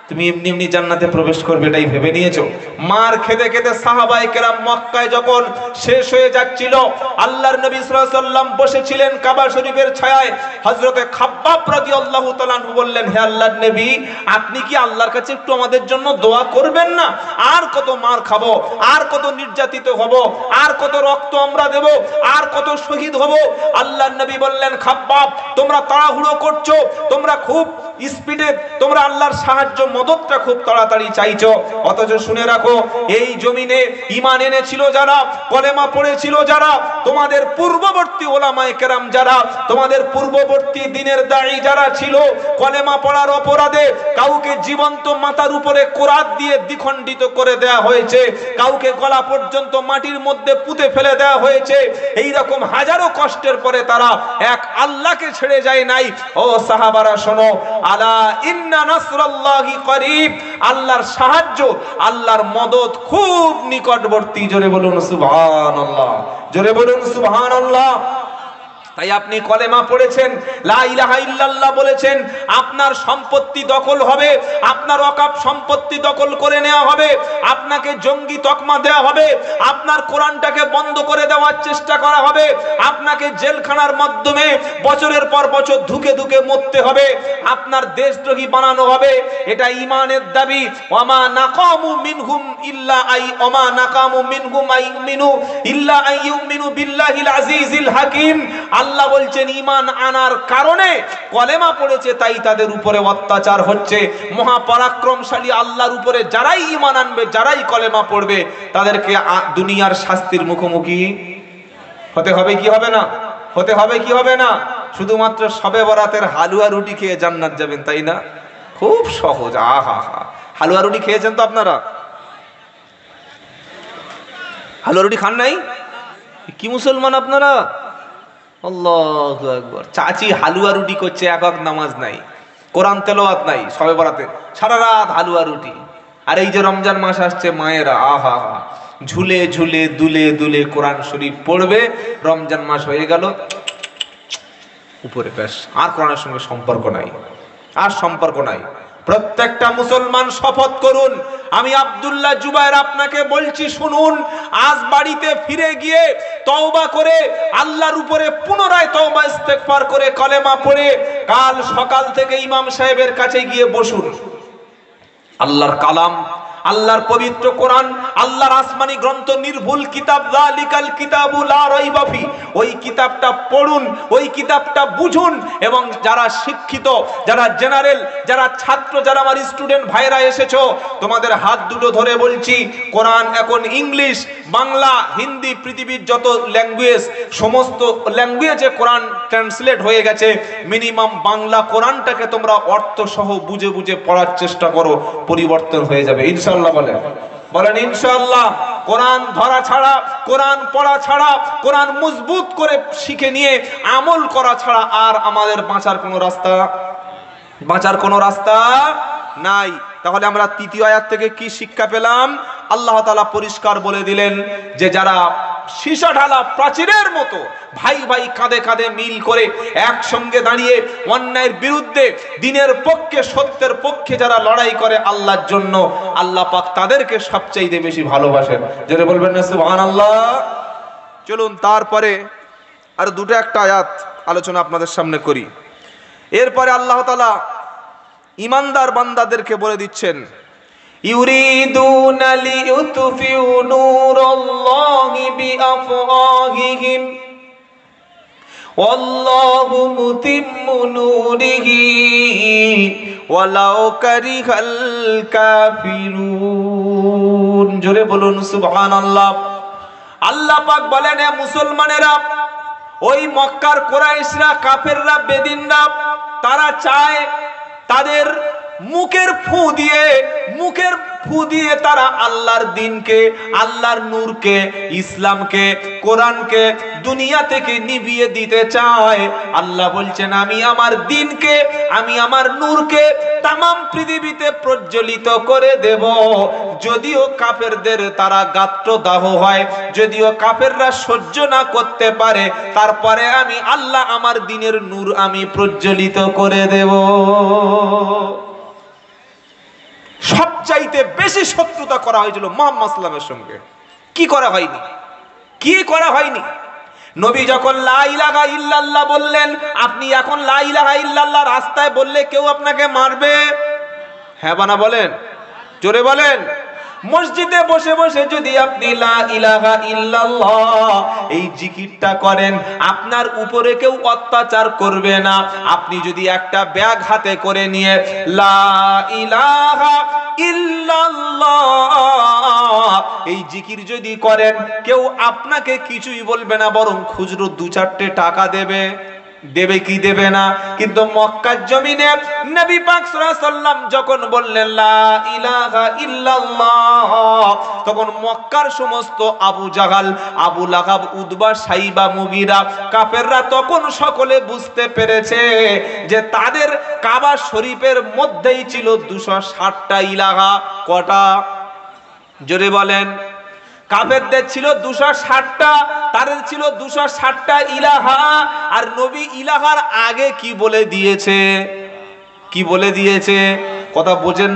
তুমি এমনি এমনি জান্নাতে প্রবেশ করবে এটাই ভেবে নিয়েছো? মার খেতে খেতে সাহাবায়ে কেরাম মক্কায় যখন শেষ হয়ে যাচ্ছিল, আল্লাহর নবী সাল্লাল্লাহু আলাইহি ওয়াসাল্লাম বসেছিলেন কাবা শরীফের ছায়ায়। হযরতে খাব্বাব রাদিয়াল্লাহু তাআলা আনহু বললেন, হে আল্লাহর নবী, আপনি কি আল্লাহর কাছে একটু আমাদের জন্য দোয়া করবেন না? আর কত মার খাবো, আর কত নির্যাতিত হব, আর কত রক্ত আমরা দেব, আর কত শহীদ হব। আল্লাহর নবী বললেন, খাব্বাব, তোমরা তাড়াহুড়ো করছো, তোমরা খুব স্পিডে, তোমরা আল্লাহর সাহায্য মদতটা খুব তাড়াতাড়ি চাইছো, অথচ শুনে রাখো, এই জমিনে ঈমান এনেছিল যারা, কলেমা পড়েছিল যারা, তোমাদের পূর্ববর্তী ওলামায়ে কেরাম যারা, তোমাদের পূর্ববর্তী দিনের দায়ী যারা ছিল, কলেমা পড়ার অপরাধে কাউকে জীবন্ত মাথার উপরে কোরাত দিয়ে দ্বিখণ্ডিত করে দেয়া হয়েছে, কাউকে গলা পর্যন্ত মাটির মধ্যে পুঁতে ফেলে দেয়া হয়েছে। এই রকম হাজারো কষ্টের পরে তারা এক আল্লাহকে ছেড়ে যায় নাই। ও সাহাবারা শোনো, আলা ইন্না নাসরাল্লাহি করিব, আল্লাহর সাহায্য, আল্লাহর মদদ খুব নিকটবর্তী। জোরে বলুন সুবহানাল্লাহ, জোরে বলুন সুবহানাল্লাহ। তাই আপনি কলেমা পড়েছেন, লা ইলাহা ইল্লাল্লাহ বলেছেন, আপনার সম্পত্তি দখল হবে, আপনার ওয়াকফ সম্পত্তি দখল করে নেওয়া হবে, আপনাকে জঙ্গি তকমা দেওয়া হবে, আপনার কোরআনটাকে বন্ধ করে দেওয়ার চেষ্টা করা হবে, আপনাকে জেলখানার মাধ্যমে বছরের পর বছর ধুকে ধুকে মরতে হবে, আপনার দেশদ্রোহী বানানো হবে। এটা ঈমানের দাবি। ওয়ামা নাকামু মিনহুম ইল্লা আই ওয়ামা নাকামু মিনহুম আইমিনু ইল্লা আইয়ুমিনু বিল্লাহিল আজিজিল হাকিম। আল্লাহ বলছেন ঈমান আনার কারণে কলেমা পড়েছে তাই তাদের উপরে অত্যাচার হচ্ছে। মহাপরাক্রমশালী আল্লাহর উপরে যারাই ঈমান আনবে, যারাই কলেমা পড়বে, তাদেরকে দুনিয়ার শাস্তির মুখোমুখি হতে হবে কি হবে না? হতে হবে কি হবে না? শুধুমাত্র শবে বরাতের হালুয়া রুটি খেয়ে জান্নাত যাবেন তাই না? খুব সহজ। আহা হা, হালুয়া রুটি খেয়েছেন তো আপনারা? হালুয়া রুটি খান নাই? কি মুসলমান আপনারা? আল্লাহু আকবার। চাচি হালুয়া রুটি করছে, এক ওয়াক্ত নামাজ নাই, কোরআন তেলাওয়াত নাই, শবে বরাতে সারা রাত হালুয়া রুটি। আর এই যে রমজান মাস আসছে, মায়েরা আহা হা, ঝুলে ঝুলে দুলে দুলে কোরআন শরীফ পড়বে। রমজান মাস হয়ে গেল, উপরে ব্যাস, আর কোরআনের সঙ্গে সম্পর্ক নাই, আর সম্পর্ক নাই। প্রত্যেকটা মুসলমান শপথ করুন, আমি আব্দুল্লাহ জুবায়ের আপনাকে বলছি, শুনুন, আজ বাড়িতে ফিরে গিয়ে তওবা করে আল্লাহর উপরে পুনরায় তওবা ইস্তেগফার করে কলেমা পড়ে কাল সকাল থেকে ইমাম সাহেবের কাছে গিয়ে বসুন। আল্লাহর কালাম, আল্লাহর পবিত্র কোরআন, আল্লাহর আসমানি গ্রন্থ, নির্ভুল কিতাব, যালিকাল কিতাবু লা রাইবা ফি, ওই কিতাবটা পড়ুন, ওই কিতাবটা বুঝুন। এবং যারা শিক্ষিত, যারা জেনারেল, যারা ছাত্র, যারা আমার স্টুডেন্ট ভাইরা এসেছো, তোমাদের হাত দুটো ধরে বলছি, কোরআন এখন ইংলিশ, বাংলা, হিন্দি, পৃথিবীর যত ল্যাঙ্গুয়েজ, সমস্ত ল্যাঙ্গুয়েজে কোরআন ট্রান্সলেট হয়ে গেছে। মিনিমাম বাংলা কোরআনটাকে তোমরা অর্থ সহ বুঝে বুঝে পড়ার চেষ্টা করো, পরিবর্তন হয়ে যাবে ইনশাআল্লাহ। বলেন ইনশাআল্লাহ। কোরআন ধরা ছাড়া, কোরআন পড়া ছাড়া, কোরআন মজবুত করে শিখে নিয়ে আমল করা ছাড়া আর আমাদের বাঁচার কোনো রাস্তা নাই। তাহলে আমরা তৃতীয় আয়াত থেকে কি শিক্ষা পেলাম? আল্লাহ তাআলা পরিষ্কার বলে দিলেন যে যারা সীসা ঢালা প্রাচীরের মতো ভাই ভাই কাঁধে কাঁধে মিল করে একসঙ্গে দাঁড়িয়ে অন্যায়ের বিরুদ্ধে, দিনের পক্ষে, সত্যের পক্ষে যারা লড়াই করে আল্লাহর জন্য, আল্লাহ পাক তাদেরকে সবচাইতে বেশি ভালোবাসেন। যেটা বলবেন না সুবহানাল্লাহ। চলুন তারপরে আর দুটো একটা আয়াত আলোচনা আপনাদের সামনে করি। এরপরে আল্লাহ তাআলা ঈমানদার বান্দাদেরকে বলে দিচ্ছেন, ইউরিদুনা লিইউতফিউ নূরাল্লাহি বিআফওয়াহিহিম আল্লাহু মুতিম্মু নূরিহি ওয়ালাউ কারিহাল কাফিরুন। জোরে বলুন সুবহানাল্লাহ। আল্লাহ পাক বলেন, হে মুসলমানেরা, ওই মক্কার কুরাইশরা, কাফেররা, বেদিনরা, তারা চায় তাদের মুখের ফু দিয়ে তারা আল্লাহর দ্বীনকে, আল্লাহর নূরকে, ইসলামকে, কোরআনকে দুনিয়া থেকে নিভিয়ে দিতে চায়। আল্লাহ বলছেন, আমি আমার দ্বীনকে, আমি আমার নূরকে তামাম পৃথিবীতে প্রজ্বলিত করে দেব। যদিও কাফেরদের তারা গাত্রদাহ হয়, যদিও কাফেররা সহ্য না করতে পারে, তারপরে আমি আল্লাহ আমার দ্বীনের নূর আমি প্রজ্বলিত করে দেব। সবচাইতে বেশি শত্রুতা করা হয়েছিল মুহাম্মদ সাল্লাল্লাহু আলাইহি ওয়াসাল্লামের সঙ্গে। কি করা হয়নি? নবী যখন লা ইলাহা ইল্লাল্লাহ বললেন, আপনি এখন লা ইলাহা ইল্লাল্লাহ রাস্তায় বললে কেউ আপনাকে মারবে? হ্যাঁ বানা বলেন, জোরে বলেন। মসজিদে বসে বসে যদি আপনি লা ইলাহা ইল্লাল্লাহ এই জিকিরটা করেন, আপনার উপরে কেউ অত্যাচার করবে না। আপনি যদি একটা ব্যাগ হাতে করে নিয়ে লা ইলাহা ইল্লাল্লাহ এই জিকির যদি করেন, কেউ আপনাকে কিছুই বলবে না, বরং খুচরো 2-4 টাকা দেবে কি দেবে না। কিন্তু মক্কার জমিনে নবী পাক সাল্লাল্লাহু আলাইহি ওয়াসাল্লাম যখন বললেন লা ইলাহা ইল্লাল্লাহ, তখন মক্কার সমস্ত আবু জাহাল, আবু লাহাব, উতবা, সাইবা, মুগীরা, কাফেররা তখন সকলে বুঝতে পেরেছে যে তাদের কাবা শরীফের মধ্যেই ছিল 260টা ইলাহা। কটা? জোরে বলেন। কাফেরদের ছিল 260টা, তাদের ছিল 260টা ইলাহা। আর নবী ইলাহার আগে কি বলে দিয়েছে? কথা বোঝেন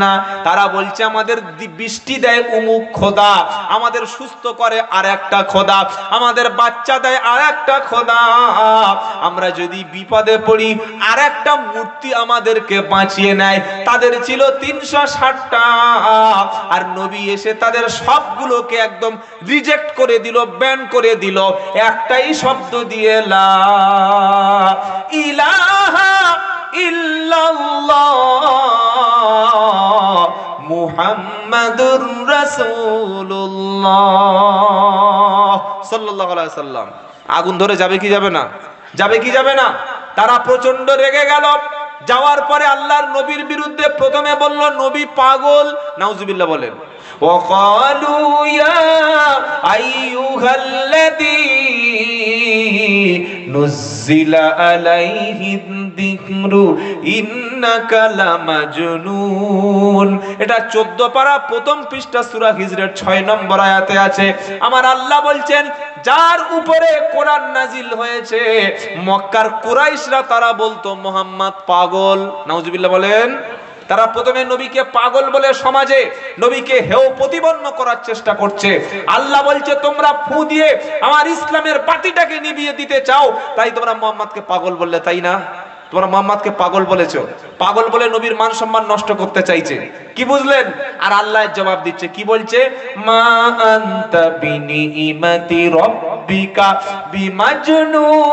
না। তারা বলছে আমাদের বৃষ্টি দেয় অমুক খোদা, আমাদের সুস্থ করে আর একটা খোদা, আমাদের বাচ্চা দেয় আর একটা খোদা, আমরা যদি বিপদে পড়ি আর একটা মূর্তি আমাদেরকে বাঁচিয়ে নেয়। তাদের ছিল 360টা। আর নবী এসে তাদের সবগুলোকে একদম রিজেক্ট করে দিল, ব্যান করে দিল, একটাই শব্দ দিয়ে লা ইলাহা ইল্লাল্লাহ মুহাম্মাদুর রাসূলুল্লাহ সাল্লাল্লাহু আলাইহি ওয়াসাল্লাম। আগুন ধরে যাবে কি যাবে না? তারা প্রচন্ড রেগে গেল। যাওয়ার পরে আল্লাহর নবীর বিরুদ্ধে প্রথমে বলল নবী পাগল, নাউজুবিল্লাহ বলেন। ওয়াকালু ইয়া আইয়ুহাল্লাযী নুজ্জিলা আলাইহি যিকরু ইন্নাকা লামাজনুন। এটা 14 পারা 1ম পৃষ্ঠা সূরা হিজরের 6 নম্বর আয়াতে আছে। আমার আল্লাহ বলছেন, যার উপরে কোরআন নাজিল হয়েছে, মক্কার কুরাইশরা তারা বলতো মুহাম্মদ পাগল, নাউজুবিল্লাহ বলেন। তারা প্রথমে নবীকে পাগল বলে সমাজে নবীকে হেয় প্রতিপন্ন করার চেষ্টা করছে। আল্লাহ বলছে, তোমরা ফু দিয়ে আমার ইসলামের বাতিটাকে নিভিয়ে দিতে চাও, তাই তোমরা মুহাম্মদকে পাগল বললে, তাই না? তোমরা মুহাম্মদকে পাগল বলেছো, পাগল বলে নবীর মান সম্মান নষ্ট করতে চাইছে। কি বুঝলেন? আর আল্লাহ জবাব দিচ্ছে, কি বলছে? মা আনতা বিনিমাতি রাব্বিকা বিমাজনুন।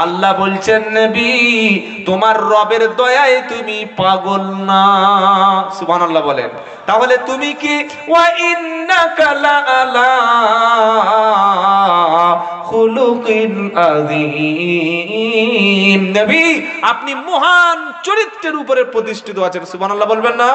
আল্লাহ বলছেন, নবী তোমার রবের দয়ায় তুমি পাগল না। সুবহানাল্লাহ বলেন। তাহলে তুমি কি ওয়া ইন্নাকা লাআলা খুলুকিন আযীম, নবী আপনি মহান চরিত্রের উপরে প্রতিষ্ঠিত আছেন। সুবহানাল্লাহ বলবেন না?